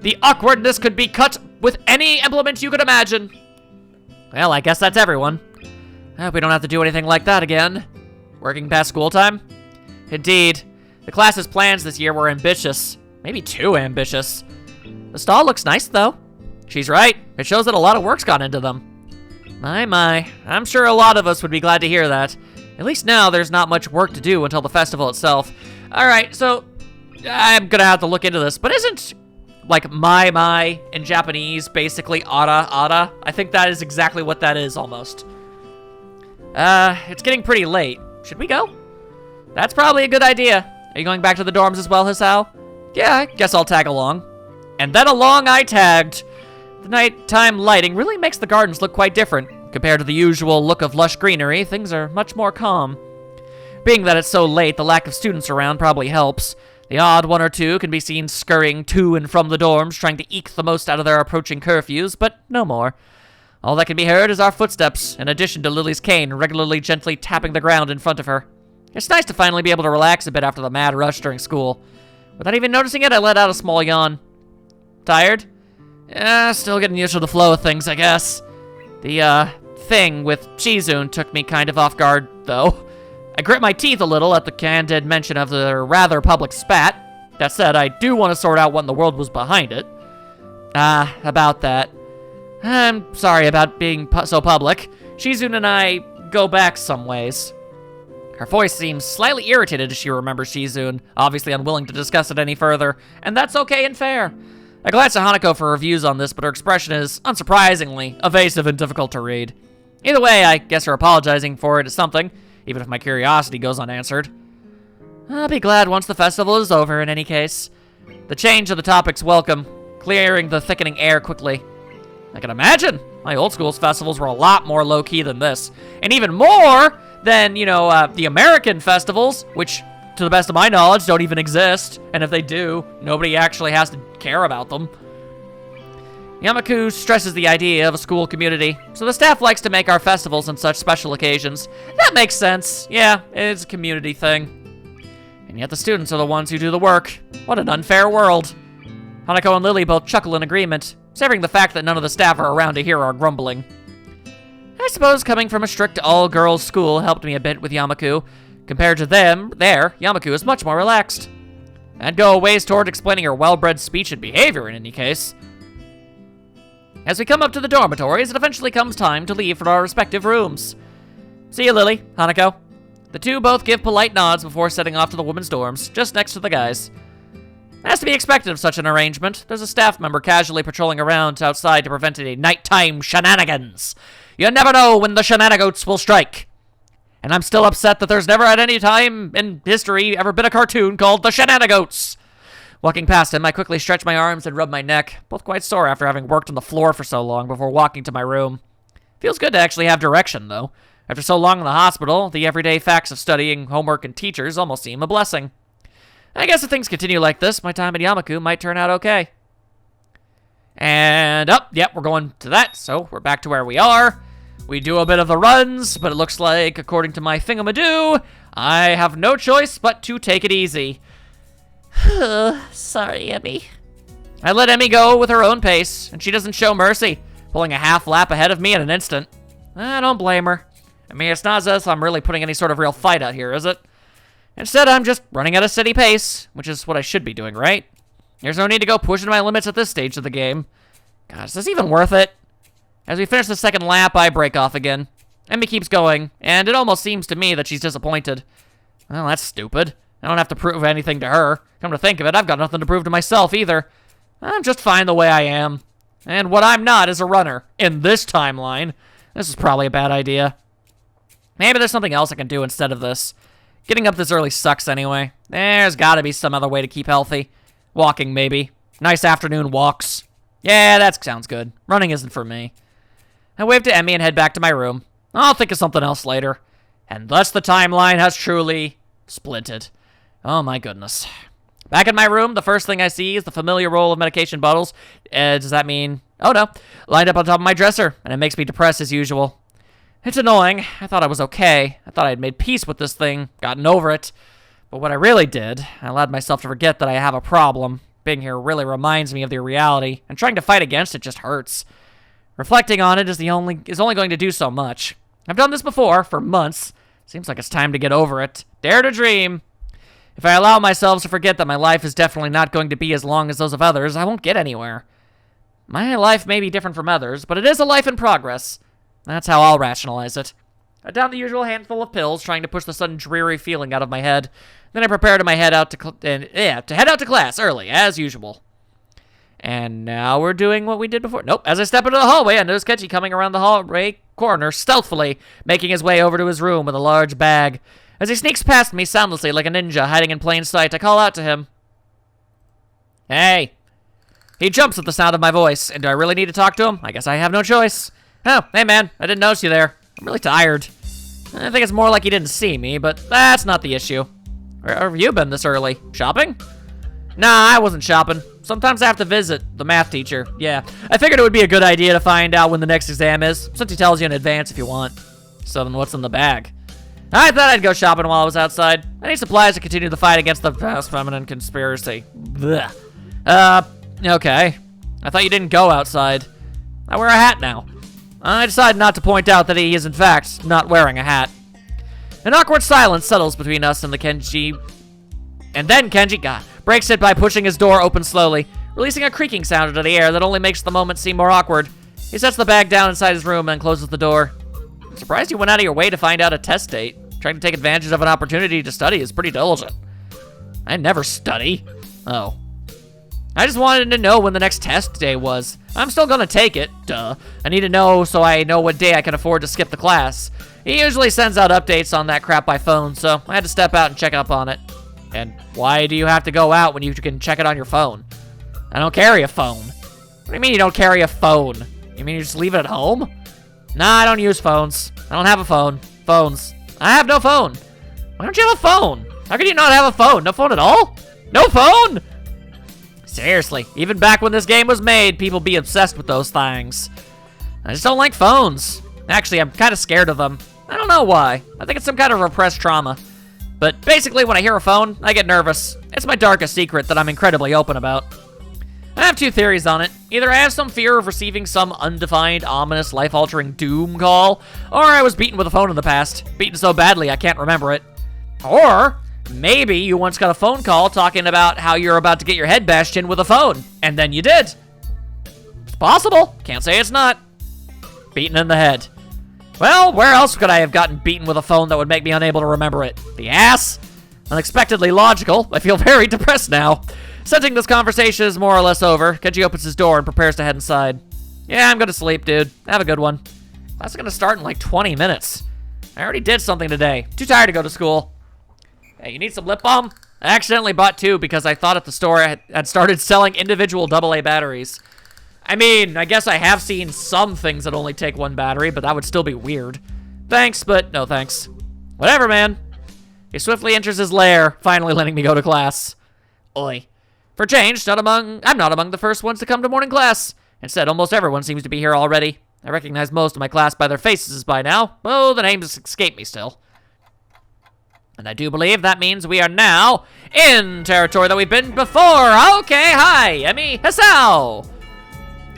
The awkwardness could be cut with any implement you could imagine. Well, I guess that's everyone. I hope we don't have to do anything like that again. Working past school time? Indeed. The class's plans this year were ambitious. Maybe too ambitious. The stall looks nice, though. She's right. It shows that a lot of work's gone into them. My. I'm sure a lot of us would be glad to hear that. At least now there's not much work to do until the festival itself. Alright, so I'm gonna have to look into this, but isn't like my in Japanese basically ara? I think that is exactly what that is almost. It's getting pretty late. Should we go? That's probably a good idea. Are you going back to the dorms as well, Hisao? Yeah, I guess I'll tag along. And then along I tagged. The nighttime lighting really makes the gardens look quite different. Compared to the usual look of lush greenery, things are much more calm. Being that it's so late, the lack of students around probably helps. The odd 1 or 2 can be seen scurrying to and from the dorms, trying to eke the most out of their approaching curfews, but no more. All that can be heard is our footsteps, in addition to Lily's cane regularly gently tapping the ground in front of her. It's nice to finally be able to relax a bit after the mad rush during school. Without even noticing it, I let out a small yawn. Tired? Still getting used to the flow of things, I guess. The, thing with Shizune took me kind of off guard, though. I grit my teeth a little at the candid mention of the rather public spat. That said, I do want to sort out what in the world was behind it. About that. I'm sorry about being so public. Shizune and I go back some ways. Her voice seems slightly irritated as she remembers Shizune, obviously unwilling to discuss it any further, and that's okay and fair. I glance at Hanako for her views on this, but her expression is, unsurprisingly, evasive and difficult to read. Either way, I guess her apologizing for it is something, even if my curiosity goes unanswered. I'll be glad once the festival is over, in any case. The change of the topic's welcome, clearing the thickening air quickly. I can imagine. My old school's festivals were a lot more low-key than this, and even more than, the American festivals, which, to the best of my knowledge, don't even exist, and if they do, nobody actually has to care about them. Yamaku stresses the idea of a school community, so the staff likes to make our festivals and such special occasions. That makes sense. Yeah, it's a community thing. And yet the students are the ones who do the work. What an unfair world. Hanako and Lily both chuckle in agreement, savoring the fact that none of the staff are around to hear our grumbling. I suppose coming from a strict all-girls school helped me a bit with Yamaku. Compared to them, Yamaku is much more relaxed. I'd go a ways toward explaining her well-bred speech and behavior in any case. As we come up to the dormitories, it eventually comes time to leave for our respective rooms. See you, Lily, Hanako. The 2 both give polite nods before setting off to the women's dorms, just next to the guys. As to be expected of such an arrangement, there's a staff member casually patrolling around outside to prevent any nighttime shenanigans. You never know when the shenanigans will strike. And I'm still upset that there's never at any time in history ever been a cartoon called The Shenanigans. Walking past him, I quickly stretch my arms and rub my neck, both quite sore after having worked on the floor for so long before walking to my room. Feels good to actually have direction, though. After so long in the hospital, the everyday facts of studying, homework, and teachers almost seem a blessing. I guess if things continue like this, my time at Yamaku might turn out okay. And, yep, we're going to that, so we're back to where we are. We do a bit of the runs, but it looks like, according to my thingamadoo, I have no choice but to take it easy. Sorry, Emmy. I let Emmy go with her own pace, and she doesn't show mercy, pulling a half lap ahead of me in an instant. I don't blame her. I mean, it's not as if I'm really putting any sort of real fight out here, is it? Instead, I'm just running at a steady pace, which is what I should be doing, right? There's no need to go pushing my limits at this stage of the game. God, is this even worth it? As we finish the second lap, I break off again. Emmy keeps going, and it almost seems to me that she's disappointed. Well, that's stupid. I don't have to prove anything to her. Come to think of it, I've got nothing to prove to myself either. I'm just fine the way I am. And what I'm not is a runner. In this timeline. This is probably a bad idea. Maybe there's something else I can do instead of this. Getting up this early sucks anyway. There's gotta be some other way to keep healthy. Walking, maybe. Nice afternoon walks. Yeah, that sounds good. Running isn't for me. I wave to Emmy and head back to my room. I'll think of something else later. And thus the timeline has truly splinted. Oh my goodness. Back in my room, the first thing I see is the familiar roll of medication bottles. Does that mean... Oh no. Lined up on top of my dresser, and it makes me depressed as usual. It's annoying. I thought I was okay. I thought I had made peace with this thing, gotten over it. But what I really did, I allowed myself to forget that I have a problem. Being here really reminds me of the reality, and trying to fight against it just hurts. Reflecting on it is only going to do so much. I've done this before, for months. Seems like it's time to get over it. Dare to dream. If I allow myself to forget that my life is definitely not going to be as long as those of others, I won't get anywhere. My life may be different from others, but it is a life in progress. That's how I'll rationalize it. I down the usual handful of pills, trying to push the sudden dreary feeling out of my head. Then I prepare to head out to class early, as usual. And now we're doing what we did before. Nope. As I step into the hallway, I notice Kenji coming around the hallway corner stealthily, making his way over to his room with a large bag. As he sneaks past me soundlessly like a ninja hiding in plain sight, I call out to him. Hey. He jumps at the sound of my voice, and do I really need to talk to him? I guess I have no choice. Oh, hey man, I didn't notice you there. I'm really tired. I think it's more like he didn't see me, but that's not the issue. Where have you been this early? Shopping? Nah, I wasn't shopping. Sometimes I have to visit the math teacher. Yeah, I figured it would be a good idea to find out when the next exam is, since he tells you in advance if you want. So then what's in the bag? I thought I'd go shopping while I was outside. I need supplies to continue the fight against the vast feminine conspiracy. Blech. Okay. I thought you didn't go outside. I wear a hat now. I decided not to point out that he is, in fact, not wearing a hat. An awkward silence settles between us and Kenji, breaks it by pushing his door open slowly, releasing a creaking sound into the air that only makes the moment seem more awkward. He sets the bag down inside his room and closes the door. I'm surprised you went out of your way to find out a test date. Trying to take advantage of an opportunity to study is pretty diligent. I never study. Oh. I just wanted to know when the next test day was. I'm still gonna take it, duh. I need to know so I know what day I can afford to skip the class. He usually sends out updates on that crap by phone, so I had to step out and check up on it. And why do you have to go out when you can check it on your phone? I don't carry a phone. What do you mean you don't carry a phone? You mean you just leave it at home? Nah, I don't use phones. I don't have a phone. Phones. I have no phone. Why don't you have a phone? How could you not have a phone? No phone at all? No phone? Seriously, even back when this game was made, people be obsessed with those things. I just don't like phones. Actually, I'm kind of scared of them. I don't know why. I think it's some kind of repressed trauma. But basically, when I hear a phone, I get nervous. It's my darkest secret that I'm incredibly open about. I have two theories on it. Either I have some fear of receiving some undefined, ominous, life-altering doom call, or I was beaten with a phone in the past. Beaten so badly I can't remember it. Or maybe you once got a phone call talking about how you're about to get your head bashed in with a phone, and then you did. It's possible. Can't say it's not. Beaten in the head. Well, where else could I have gotten beaten with a phone that would make me unable to remember it? The ass? Unexpectedly logical. I feel very depressed now. Sensing this conversation is more or less over, Kenji opens his door and prepares to head inside. Yeah, I'm gonna sleep, dude. Have a good one. Class is gonna start in like 20 minutes. I already did something today. Too tired to go to school. Hey, you need some lip balm? I accidentally bought two because I thought at the store I had started selling individual AA batteries. I mean, I guess I have seen some things that only take one battery, but that would still be weird. Thanks, but no thanks. Whatever, man. He swiftly enters his lair, finally letting me go to class. Oi. For change, I'm not among the first ones to come to morning class. Instead, almost everyone seems to be here already. I recognize most of my class by their faces by now, though the names escape me still. And I do believe that means we are now in territory that we've been before. Okay, hi, Emmy Hasao.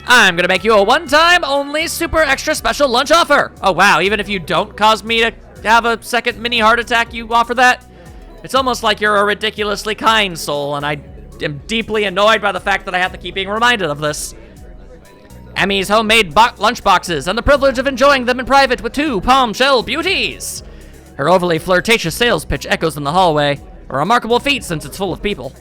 I'm gonna make you a one-time only super extra special lunch offer. Oh wow, even if you don't cause me to have a second mini heart attack, you offer that? It's almost like you're a ridiculously kind soul, and I am deeply annoyed by the fact that I have to keep being reminded of this. Emmy's homemade lunchboxes and the privilege of enjoying them in private with 2 palm shell beauties. Her overly flirtatious sales pitch echoes in the hallway, a remarkable feat since it's full of people.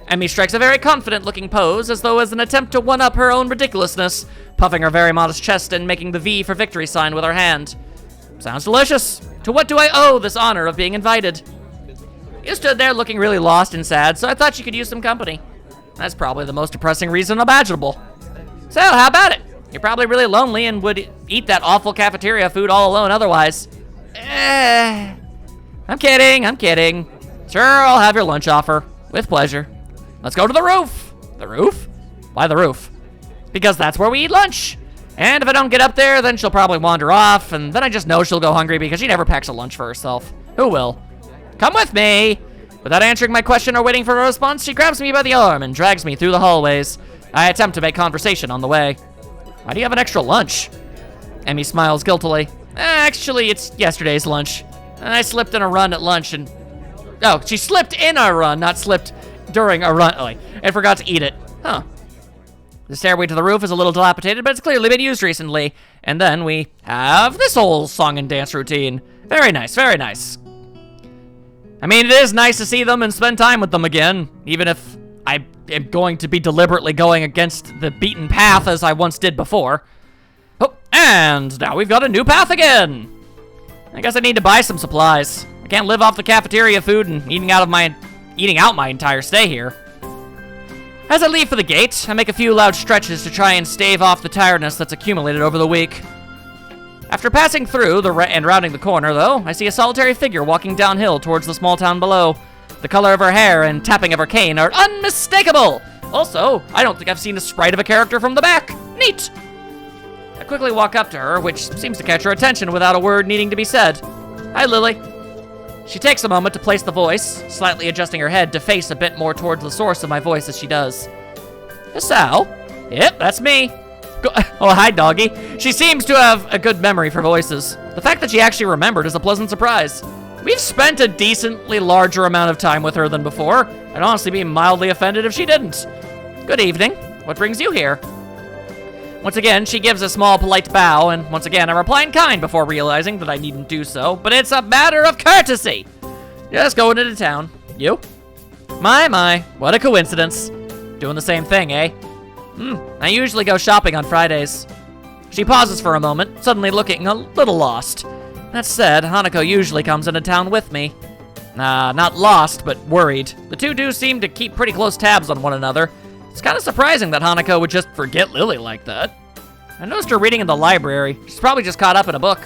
Emmy strikes a very confident-looking pose, as though as an attempt to one-up her own ridiculousness, puffing her very modest chest and making the V for victory sign with her hand. Sounds delicious. To what do I owe this honor of being invited? You stood there looking really lost and sad, so I thought you could use some company. That's probably the most depressing reason imaginable. So, how about it? You're probably really lonely and would eat that awful cafeteria food all alone otherwise. I'm kidding. Sure, I'll have your lunch offer. With pleasure. Let's go to the roof. The roof? Why the roof? Because that's where we eat lunch. And if I don't get up there, then she'll probably wander off, and then I just know she'll go hungry because she never packs a lunch for herself. Who will? Come with me. Without answering my question or waiting for a response, she grabs me by the arm and drags me through the hallways. I attempt to make conversation on the way. Why do you have an extra lunch? Emmy smiles guiltily. Actually, it's yesterday's lunch. I slipped in a run at lunch and... Oh, she slipped in a run, not slipped during a run. Oh, and forgot to eat it. Huh. The stairway to the roof is a little dilapidated, but it's clearly been used recently. And then we have this whole song and dance routine. Very nice, very nice. I mean, it is nice to see them and spend time with them again, even if I am going to be deliberately going against the beaten path as I once did before. Oh, and now we've got a new path again. I guess I need to buy some supplies. I can't live off the cafeteria food and eating out my entire stay here. As I leave for the gate, I make a few loud stretches to try and stave off the tiredness that's accumulated over the week. After passing through and rounding the corner, though, I see a solitary figure walking downhill towards the small town below. The color of her hair and tapping of her cane are unmistakable! Also, I don't think I've seen a sprite of a character from the back. Neat! I quickly walk up to her, which seems to catch her attention without a word needing to be said. Hi, Lily. She takes a moment to place the voice, slightly adjusting her head to face a bit more towards the source of my voice as she does. Sal? Yep, that's me. Oh, hi, doggy. She seems to have a good memory for voices. The fact that she actually remembered is a pleasant surprise. We've spent a decently larger amount of time with her than before. I'd honestly be mildly offended if she didn't. Good evening. What brings you here? Once again, she gives a small, polite bow, and once again, I reply in kind before realizing that I needn't do so, but it's a matter of courtesy. Just going into town. You? My, what a coincidence. Doing the same thing, eh? I usually go shopping on Fridays. She pauses for a moment, suddenly looking a little lost. That said, Hanako usually comes into town with me. Not lost, but worried. The two do seem to keep pretty close tabs on one another. It's kind of surprising that Hanako would just forget Lily like that. I noticed her reading in the library. She's probably just caught up in a book.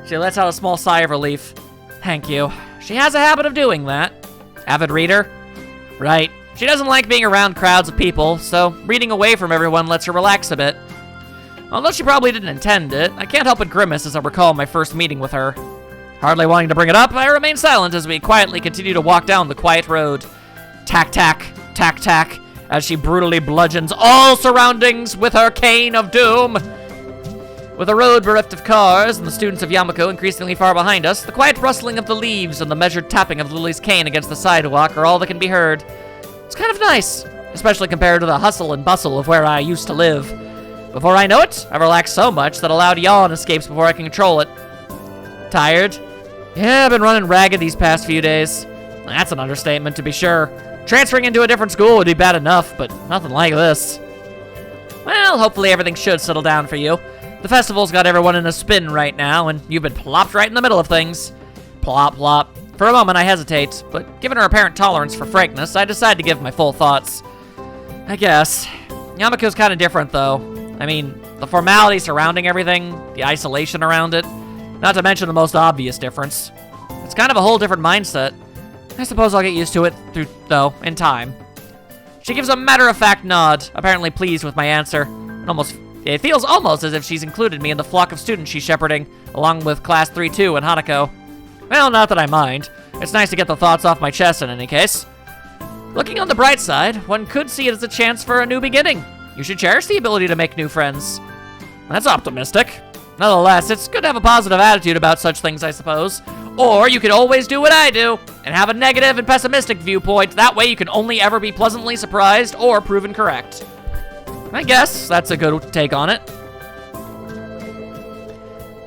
She lets out a small sigh of relief. Thank you. She has a habit of doing that. Avid reader? Right. She doesn't like being around crowds of people, so reading away from everyone lets her relax a bit. Although she probably didn't intend it, I can't help but grimace as I recall my first meeting with her. Hardly wanting to bring it up, I remain silent as we quietly continue to walk down the quiet road. Tack, tack, tack, tack, as she brutally bludgeons all surroundings with her cane of doom. With the road bereft of cars and the students of Yamako increasingly far behind us, the quiet rustling of the leaves and the measured tapping of Lily's cane against the sidewalk are all that can be heard. It's kind of nice, especially compared to the hustle and bustle of where I used to live. Before I know it, I've relaxed so much that a loud yawn escapes before I can control it. Tired? Yeah, I've been running ragged these past few days. That's an understatement, to be sure. Transferring into a different school would be bad enough, but nothing like this. Well, hopefully everything should settle down for you. The festival's got everyone in a spin right now, and you've been plopped right in the middle of things. Plop, plop. For a moment, I hesitate, but given her apparent tolerance for frankness, I decide to give my full thoughts. I guess. Yamako's kind of different, though. I mean, the formality surrounding everything, the isolation around it, not to mention the most obvious difference. It's kind of a whole different mindset. I suppose I'll get used to it, in time. She gives a matter-of-fact nod, apparently pleased with my answer. It feels almost as if she's included me in the flock of students she's shepherding, along with Class 3-2 and Hanako. Well, not that I mind. It's nice to get the thoughts off my chest in any case. Looking on the bright side, one could see it as a chance for a new beginning. You should cherish the ability to make new friends. That's optimistic. Nonetheless, it's good to have a positive attitude about such things, I suppose. Or you could always do what I do, and have a negative and pessimistic viewpoint. That way you can only ever be pleasantly surprised or proven correct. I guess that's a good take on it.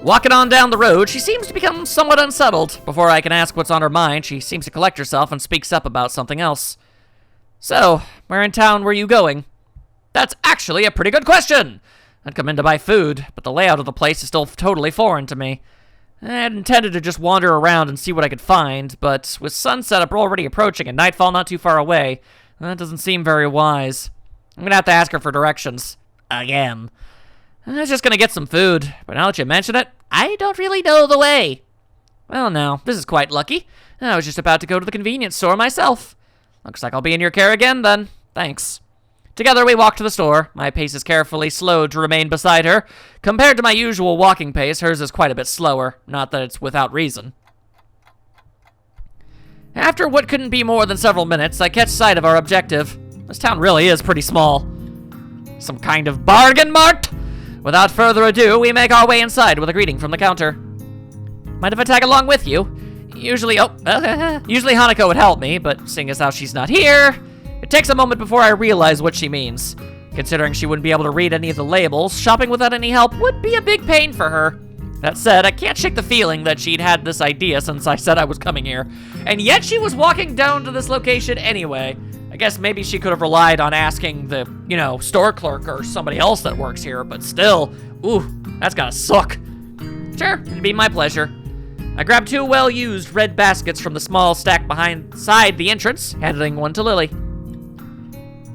Walking on down the road, she seems to become somewhat unsettled. Before I can ask what's on her mind, she seems to collect herself and speaks up about something else. So, where in town were you going? That's actually a pretty good question. I'd come in to buy food, but the layout of the place is still totally foreign to me. I had intended to just wander around and see what I could find, but with sunset already approaching and nightfall not too far away, that doesn't seem very wise. I'm gonna have to ask her for directions. Again. I was just gonna get some food, but now that you mention it, I don't really know the way. Well, now, this is quite lucky. I was just about to go to the convenience store myself. Looks like I'll be in your care again, then. Thanks. Together, we walk to the store. My pace is carefully slowed to remain beside her. Compared to my usual walking pace, hers is quite a bit slower. Not that it's without reason. After what couldn't be more than several minutes, I catch sight of our objective. This town really is pretty small. Some kind of bargain mart? Without further ado, we make our way inside with a greeting from the counter. Mind if I tag along with you? Usually Hanako would help me, but seeing as how she's not here, it takes a moment before I realize what she means. Considering she wouldn't be able to read any of the labels, shopping without any help would be a big pain for her. That said, I can't shake the feeling that she'd had this idea since I said I was coming here. And yet she was walking down to this location anyway. I guess maybe she could have relied on asking the, store clerk or somebody else that works here, but still, ooh, that's gotta suck. Sure, it'd be my pleasure. I grabbed 2 well-used red baskets from the small stack beside the entrance, handing one to Lily.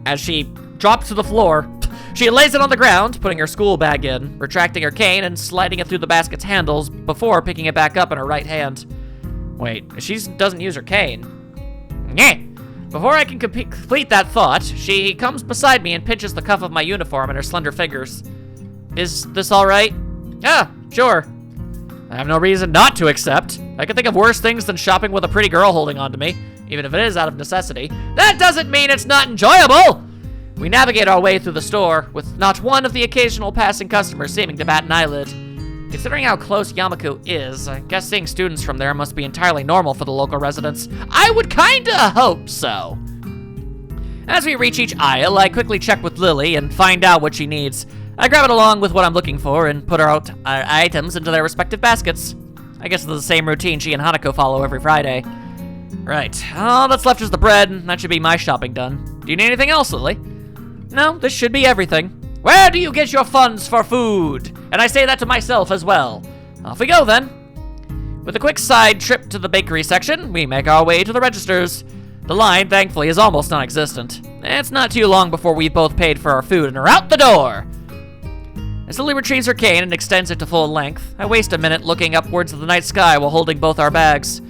As she drops to the floor, she lays it on the ground, putting her school bag in, retracting her cane and sliding it through the basket's handles before picking it back up in her right hand. Wait, she doesn't use her cane. Nyeh. Before I can complete that thought, she comes beside me and pinches the cuff of my uniform in her slender fingers. Is this all right? Yeah, sure. I have no reason not to accept. I can think of worse things than shopping with a pretty girl holding on to me, even if it is out of necessity. That doesn't mean it's not enjoyable! We navigate our way through the store, with not one of the occasional passing customers seeming to bat an eyelid. Considering how close Yamaku is, I guess seeing students from there must be entirely normal for the local residents. I would kinda hope so. As we reach each aisle, I quickly check with Lily and find out what she needs. I grab it along with what I'm looking for and put our items into their respective baskets. I guess it's the same routine she and Hanako follow every Friday. Right, all that's left is the bread, and that should be my shopping done. Do you need anything else, Lily? No, this should be everything. Where do you get your funds for food? And I say that to myself as well. Off we go then. With a quick side trip to the bakery section, we make our way to the registers. The line, thankfully, is almost non-existent. It's not too long before we've both paid for our food and are out the door. As Lily retrieves her cane and extends it to full length, I waste a minute looking upwards at the night sky while holding both our bags.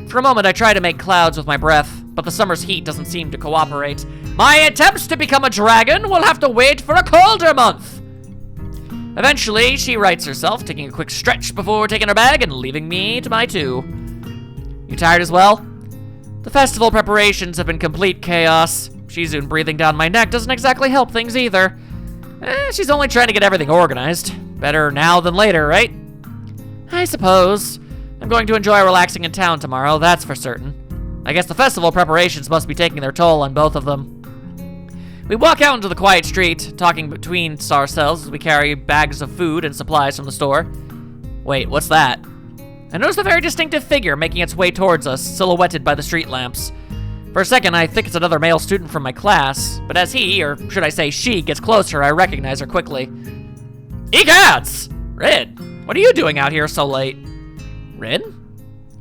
For a moment, I try to make clouds with my breath, but the summer's heat doesn't seem to cooperate. My attempts to become a dragon will have to wait for a colder month. Eventually, she rights herself, taking a quick stretch before taking her bag and leaving me to my 2. You tired as well? The festival preparations have been complete chaos. Shizune breathing down my neck doesn't exactly help things either. She's only trying to get everything organized. Better now than later, right? I suppose. I'm going to enjoy relaxing in town tomorrow, that's for certain. I guess the festival preparations must be taking their toll on both of them. We walk out into the quiet street, talking between ourselves as we carry bags of food and supplies from the store. Wait, what's that? I notice a very distinctive figure making its way towards us, silhouetted by the street lamps. For a second, I think it's another male student from my class, but as he, or should I say she, gets closer, I recognize her quickly. Egads! Rin, what are you doing out here so late? Rin?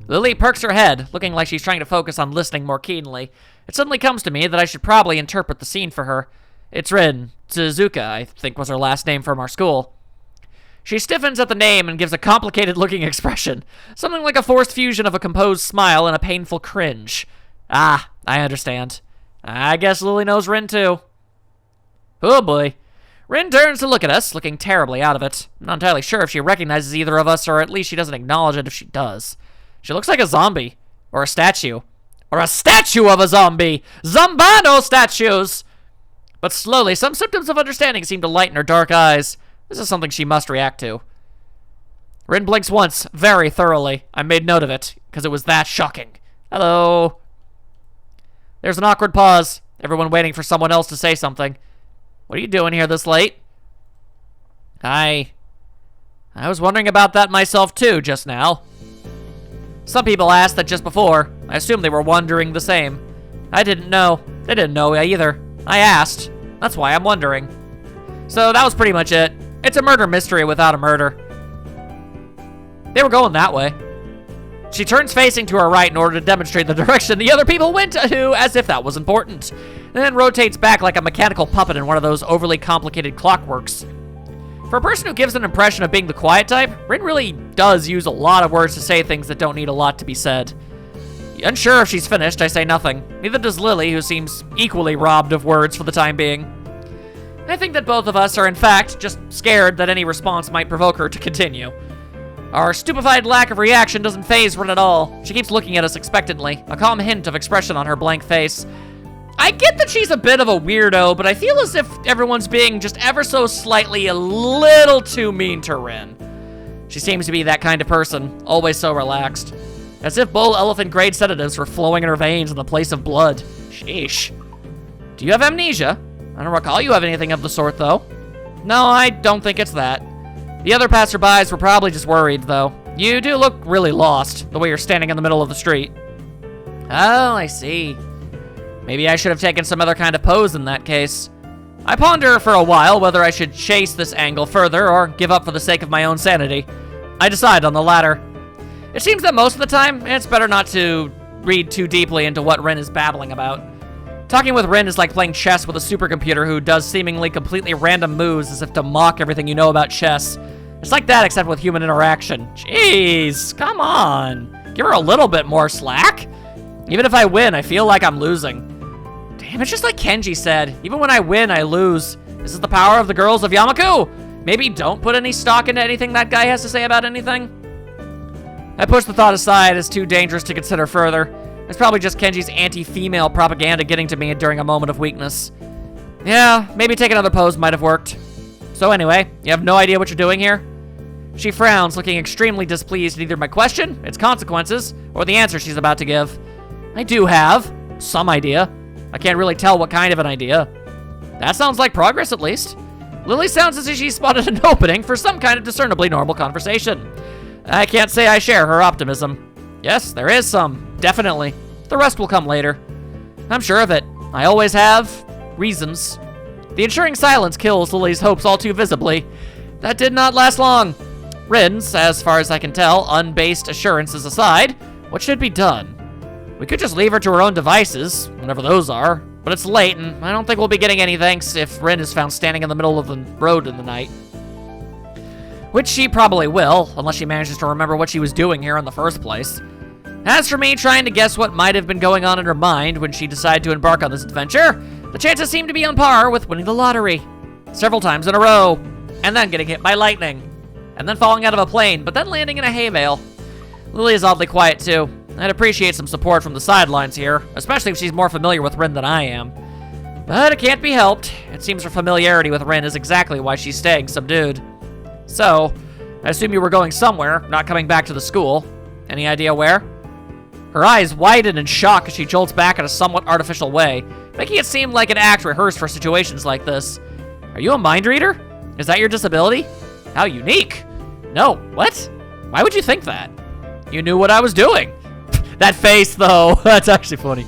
Lily perks her head, looking like she's trying to focus on listening more keenly. It suddenly comes to me that I should probably interpret the scene for her. It's Rin. Suzuka, I think was her last name from our school. She stiffens at the name and gives a complicated-looking expression. Something like a forced fusion of a composed smile and a painful cringe. Ah, I understand. I guess Lily knows Rin too. Oh boy. Rin turns to look at us, looking terribly out of it. I'm not entirely sure if she recognizes either of us, or at least she doesn't acknowledge it if she does. She looks like a zombie. Or a statue. Or a statue of a zombie! Zambano statues! But slowly, some symptoms of understanding seem to lighten her dark eyes. This is something she must react to. Rin blinks once, very thoroughly. I made note of it, because it was that shocking. Hello. There's an awkward pause, everyone waiting for someone else to say something. What are you doing here this late? I was wondering about that myself too just now. Some people asked that just before. I assumed they were wondering the same. I didn't know. They didn't know either. I asked. That's why I'm wondering. So that was pretty much it. It's a murder mystery without a murder. They were going that way. She turns facing to her right in order to demonstrate the direction the other people went to, as if that was important. And then rotates back like a mechanical puppet in one of those overly complicated clockworks. For a person who gives an impression of being the quiet type, Rin really does use a lot of words to say things that don't need a lot to be said. Unsure if she's finished, I say nothing. Neither does Lily, who seems equally robbed of words for the time being. I think that both of us are, in fact, just scared that any response might provoke her to continue. Our stupefied lack of reaction doesn't faze Rin at all. She keeps looking at us expectantly, a calm hint of expression on her blank face. I get that she's a bit of a weirdo, but I feel as if everyone's being just ever so slightly a little too mean to Rin. She seems to be that kind of person, always so relaxed. As if bull elephant grade sedatives were flowing in her veins in the place of blood. Sheesh. Do you have amnesia? I don't recall you have anything of the sort, though. No, I don't think it's that. The other passerbys were probably just worried, though. You do look really lost, the way you're standing in the middle of the street. Oh, I see. Maybe I should have taken some other kind of pose in that case. I ponder for a while whether I should chase this angle further or give up for the sake of my own sanity. I decide on the latter. It seems that most of the time, it's better not to read too deeply into what Rin is babbling about. Talking with Rin is like playing chess with a supercomputer who does seemingly completely random moves as if to mock everything you know about chess. It's like that except with human interaction. Jeez, come on. Give her a little bit more slack. Even if I win, I feel like I'm losing. Damn, it's just like Kenji said. Even when I win, I lose. This is the power of the girls of Yamaku. Maybe don't put any stock into anything that guy has to say about anything. I push the thought aside as too dangerous to consider further. It's probably just Kenji's anti-female propaganda getting to me during a moment of weakness. Yeah, maybe take another pose might have worked. So anyway, you have no idea what you're doing here? She frowns, looking extremely displeased at either my question, its consequences, or the answer she's about to give. I do have some idea. I can't really tell what kind of an idea. That sounds like progress, at least. Lily sounds as if she spotted an opening for some kind of discernibly normal conversation. I can't say I share her optimism. Yes, there is some, definitely. The rest will come later. I'm sure of it. I always have reasons. The ensuring silence kills Lily's hopes all too visibly. That did not last long. Rin's, as far as I can tell, unbased assurances aside, what should be done? We could just leave her to her own devices, whatever those are, but it's late, and I don't think we'll be getting any thanks if Rin is found standing in the middle of the road in the night. Which she probably will, unless she manages to remember what she was doing here in the first place. As for me trying to guess what might have been going on in her mind when she decided to embark on this adventure, the chances seem to be on par with winning the lottery. Several times in a row, and then getting hit by lightning, and then falling out of a plane, but then landing in a hay bale. Lily is oddly quiet too. I'd appreciate some support from the sidelines here, especially if she's more familiar with Rin than I am. But it can't be helped. It seems her familiarity with Rin is exactly why she's staying subdued. So, I assume you were going somewhere, not coming back to the school. Any idea where? Her eyes widen in shock as she jolts back in a somewhat artificial way, making it seem like an act rehearsed for situations like this. Are you a mind reader? Is that your disability? How unique. No, what? Why would you think that? You knew what I was doing. That face, though, that's actually funny.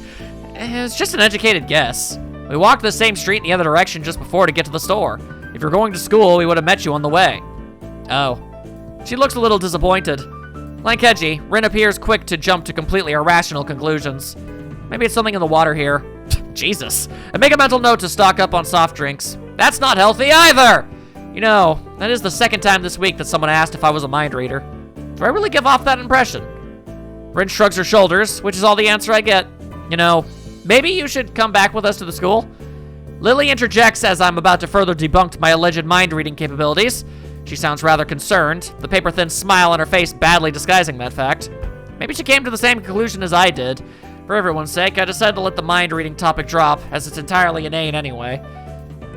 It's just an educated guess. We walked the same street in the other direction just before to get to the store. If you're going to school, we would have met you on the way. Oh. She looks a little disappointed. Like Kenji, Rin appears quick to jump to completely irrational conclusions. Maybe it's something in the water here. Jesus. And make a mental note to stock up on soft drinks. That's not healthy either! You know, that is the second time this week that someone asked if I was a mind reader. Do I really give off that impression? Rin shrugs her shoulders, which is all the answer I get. You know, maybe you should come back with us to the school? Lily interjects as I'm about to further debunk my alleged mind-reading capabilities. She sounds rather concerned, the paper-thin smile on her face badly disguising that fact. Maybe she came to the same conclusion as I did. For everyone's sake, I decided to let the mind-reading topic drop, as it's entirely inane anyway.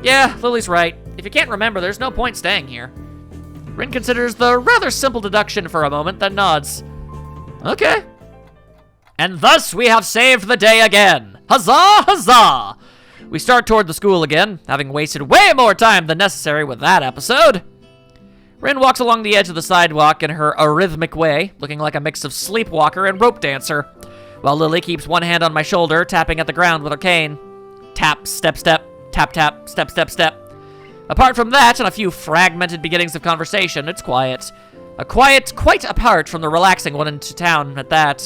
Yeah, Lily's right. If you can't remember, there's no point staying here. Rin considers the rather simple deduction for a moment, then nods. Okay. And thus we have saved the day again. Huzzah, huzzah! we start toward the school again, having wasted way more time than necessary with that episode. Rin walks along the edge of the sidewalk in her arrhythmic way, looking like a mix of sleepwalker and rope dancer, while Lily keeps one hand on my shoulder, tapping at the ground with her cane. Tap, step, step, tap, tap, step, step, step. Apart from that and a few fragmented beginnings of conversation, it's quiet. A quiet quite apart from the relaxing one into town at that.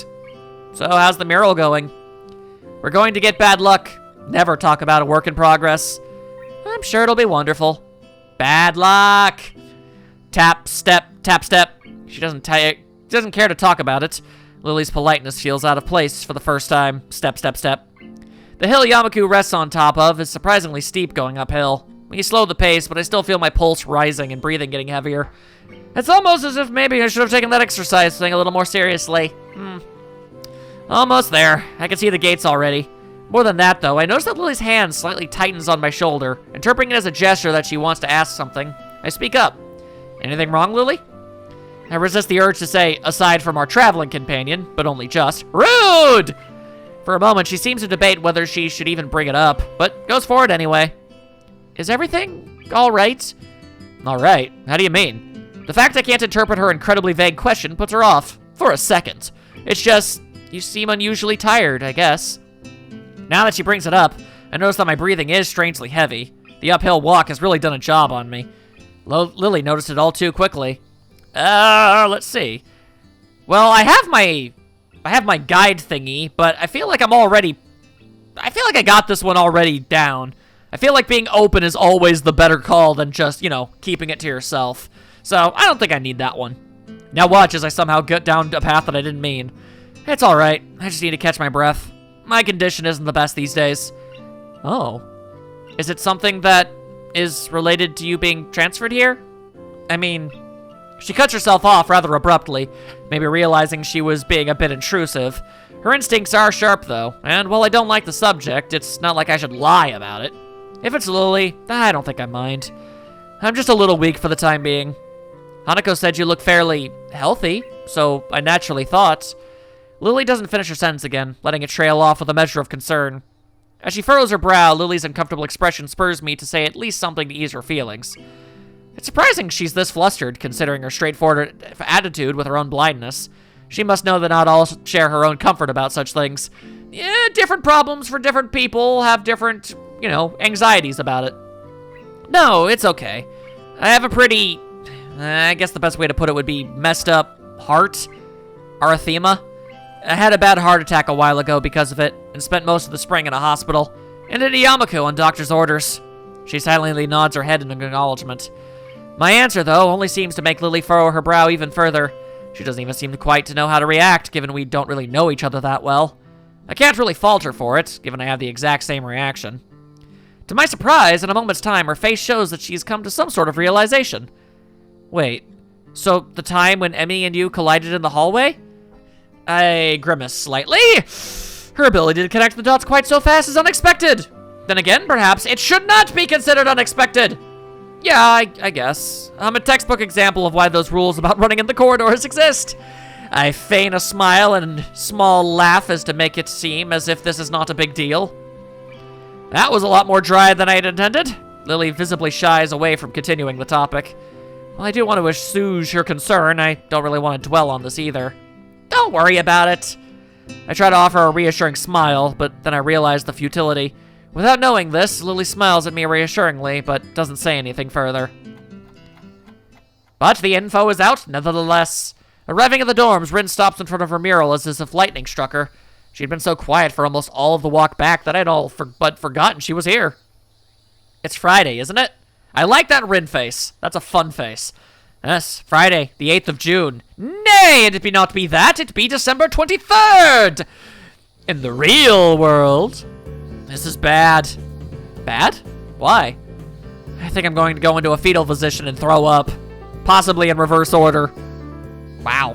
So how's the mural going? We're going to get bad luck. Never talk about a work in progress. I'm sure it'll be wonderful. Bad luck. Tap, step, tap, step. She doesn't care to talk about it. Lily's politeness feels out of place for the first time. Step, step, step. The hill Yamaku rests on top of is surprisingly steep going uphill. We slow the pace, but I still feel my pulse rising and breathing getting heavier. It's almost as if maybe I should have taken that exercise thing a little more seriously. Almost there. I can see the gates already. More than that, though, I notice that Lily's hand slightly tightens on my shoulder, interpreting it as a gesture that she wants to ask something. I speak up. Anything wrong, Lily? I resist the urge to say, aside from our traveling companion, but only just, rude! For a moment, she seems to debate whether she should even bring it up, but goes for it anyway. Is everything all right? All right? How do you mean? The fact I can't interpret her incredibly vague question puts her off. For a second. It's just, you seem unusually tired, I guess. Now that she brings it up, I notice that my breathing is strangely heavy. The uphill walk has really done a job on me. Lily noticed it all too quickly. Let's see. Well, I have my guide thingy, but I feel like I got this one already down. I feel like being open is always the better call than just, keeping it to yourself. So, I don't think I need that one. Now watch as I somehow get down a path that I didn't mean. It's alright. I just need to catch my breath. My condition isn't the best these days. Oh. Is it something that is related to you being transferred here? I mean, she cuts herself off rather abruptly, maybe realizing she was being a bit intrusive. Her instincts are sharp, though, and while I don't like the subject, it's not like I should lie about it. If it's Lily, I don't think I mind. I'm just a little weak for the time being. Hanako said you look fairly healthy, so I naturally thought. Lily doesn't finish her sentence again, letting it trail off with a measure of concern. As she furrows her brow, Lily's uncomfortable expression spurs me to say at least something to ease her feelings. It's surprising she's this flustered, considering her straightforward attitude with her own blindness. She must know that not all share her own comfort about such things. Yeah, different problems for different people have different, anxieties about it. No, it's okay. I have a pretty, I guess the best way to put it would be messed up heart. Erythema. I had a bad heart attack a while ago because of it, and spent most of the spring in a hospital. Ended at Yamaku on doctor's orders. She silently nods her head in acknowledgement. My answer, though, only seems to make Lily furrow her brow even further. She doesn't even seem quite to know how to react, given we don't really know each other that well. I can't really fault her for it, given I have the exact same reaction. To my surprise, in a moment's time, her face shows that she's come to some sort of realization. Wait, so the time when Emmy and you collided in the hallway? I grimace slightly. Her ability to connect the dots quite so fast is unexpected. Then again, perhaps it should not be considered unexpected. Yeah, I guess. I'm a textbook example of why those rules about running in the corridors exist. I feign a smile and small laugh as to make it seem as if this is not a big deal. That was a lot more dry than I had intended. Lily visibly shies away from continuing the topic. While I do want to assuage her concern, I don't really want to dwell on this either. Don't worry about it. I try to offer a reassuring smile, but then I realize the futility. Without knowing this, Lily smiles at me reassuringly, but doesn't say anything further. But the info is out, nevertheless. Arriving at the dorms, Rin stops in front of her mural as if lightning struck her. She'd been so quiet for almost all of the walk back that I'd all but forgotten she was here. It's Friday, isn't it? I like that Rin face. That's a fun face. Yes, Friday, the 8th of June. Nay, it be not be that, it be December 23rd! In the real world. This is bad. Bad? Why? I think I'm going to go into a fetal position and throw up. Possibly in reverse order. Wow.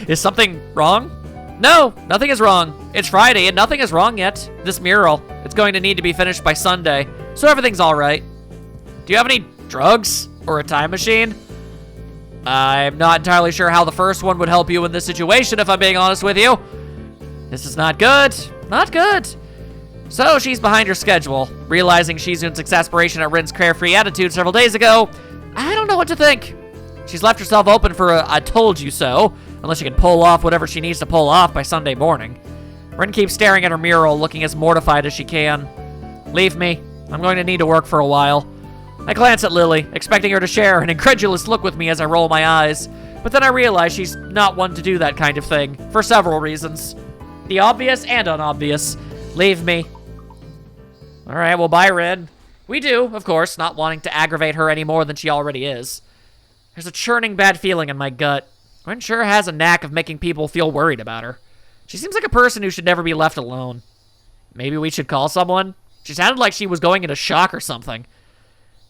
Is something wrong? No, nothing is wrong. It's Friday and nothing is wrong yet. This mural, it's going to need to be finished by Sunday, so everything's alright. Do you have any drugs? Or a time machine? I'm not entirely sure how the first one would help you in this situation, if I'm being honest with you. This is not good. Not good. So she's behind her schedule. Realizing Shizun's exasperation at Rin's carefree attitude several days ago, I don't know what to think. She's left herself open for a I told you so, unless she can pull off whatever she needs to pull off by Sunday morning. Rin keeps staring at her mural, looking as mortified as she can. Leave me. I'm going to need to work for a while. I glance at Lily, expecting her to share an incredulous look with me as I roll my eyes, but then I realize she's not one to do that kind of thing, for several reasons. The obvious and unobvious. Leave me. Alright, well, bye, Rin. We do, of course, not wanting to aggravate her any more than she already is. There's a churning bad feeling in my gut. Rin sure has a knack of making people feel worried about her. She seems like a person who should never be left alone. Maybe we should call someone? She sounded like she was going into shock or something.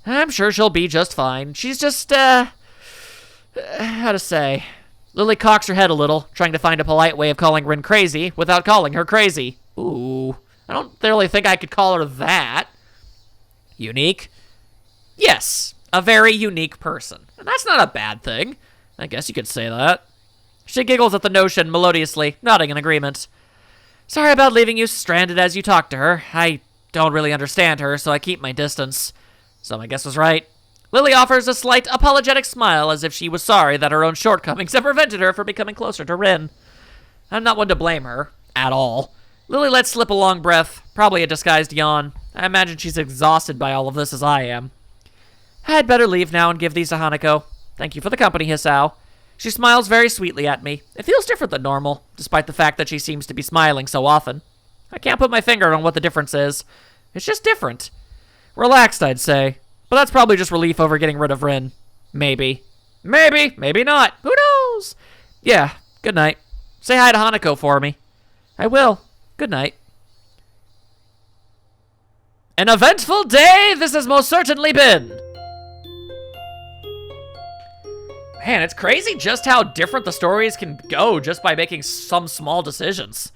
I'm sure she'll be just fine. She's just, how to say? Lily cocks her head a little, trying to find a polite way of calling Rin crazy without calling her crazy. Ooh, I don't really think I could call her that. Unique? Yes, a very unique person. And that's not a bad thing. I guess you could say that. She giggles at the notion melodiously, nodding in agreement. Sorry about leaving you stranded as you talk to her. I don't really understand her, so I keep my distance. So my guess was right. Lily offers a slight apologetic smile as if she was sorry that her own shortcomings had prevented her from becoming closer to Rin. I'm not one to blame her, at all. Lily lets slip a long breath, probably a disguised yawn. I imagine she's exhausted by all of this as I am. I'd better leave now and give these to Hanako. Thank you for the company, Hisao. She smiles very sweetly at me. It feels different than normal, despite the fact that she seems to be smiling so often. I can't put my finger on what the difference is. It's just different. Relaxed, I'd say. But that's probably just relief over getting rid of Rin. Maybe. Maybe. Maybe not. Who knows? Yeah. Good night. Say hi to Hanako for me. I will. Good night. An eventful day this has most certainly been. Man, it's crazy just how different the stories can go just by making some small decisions.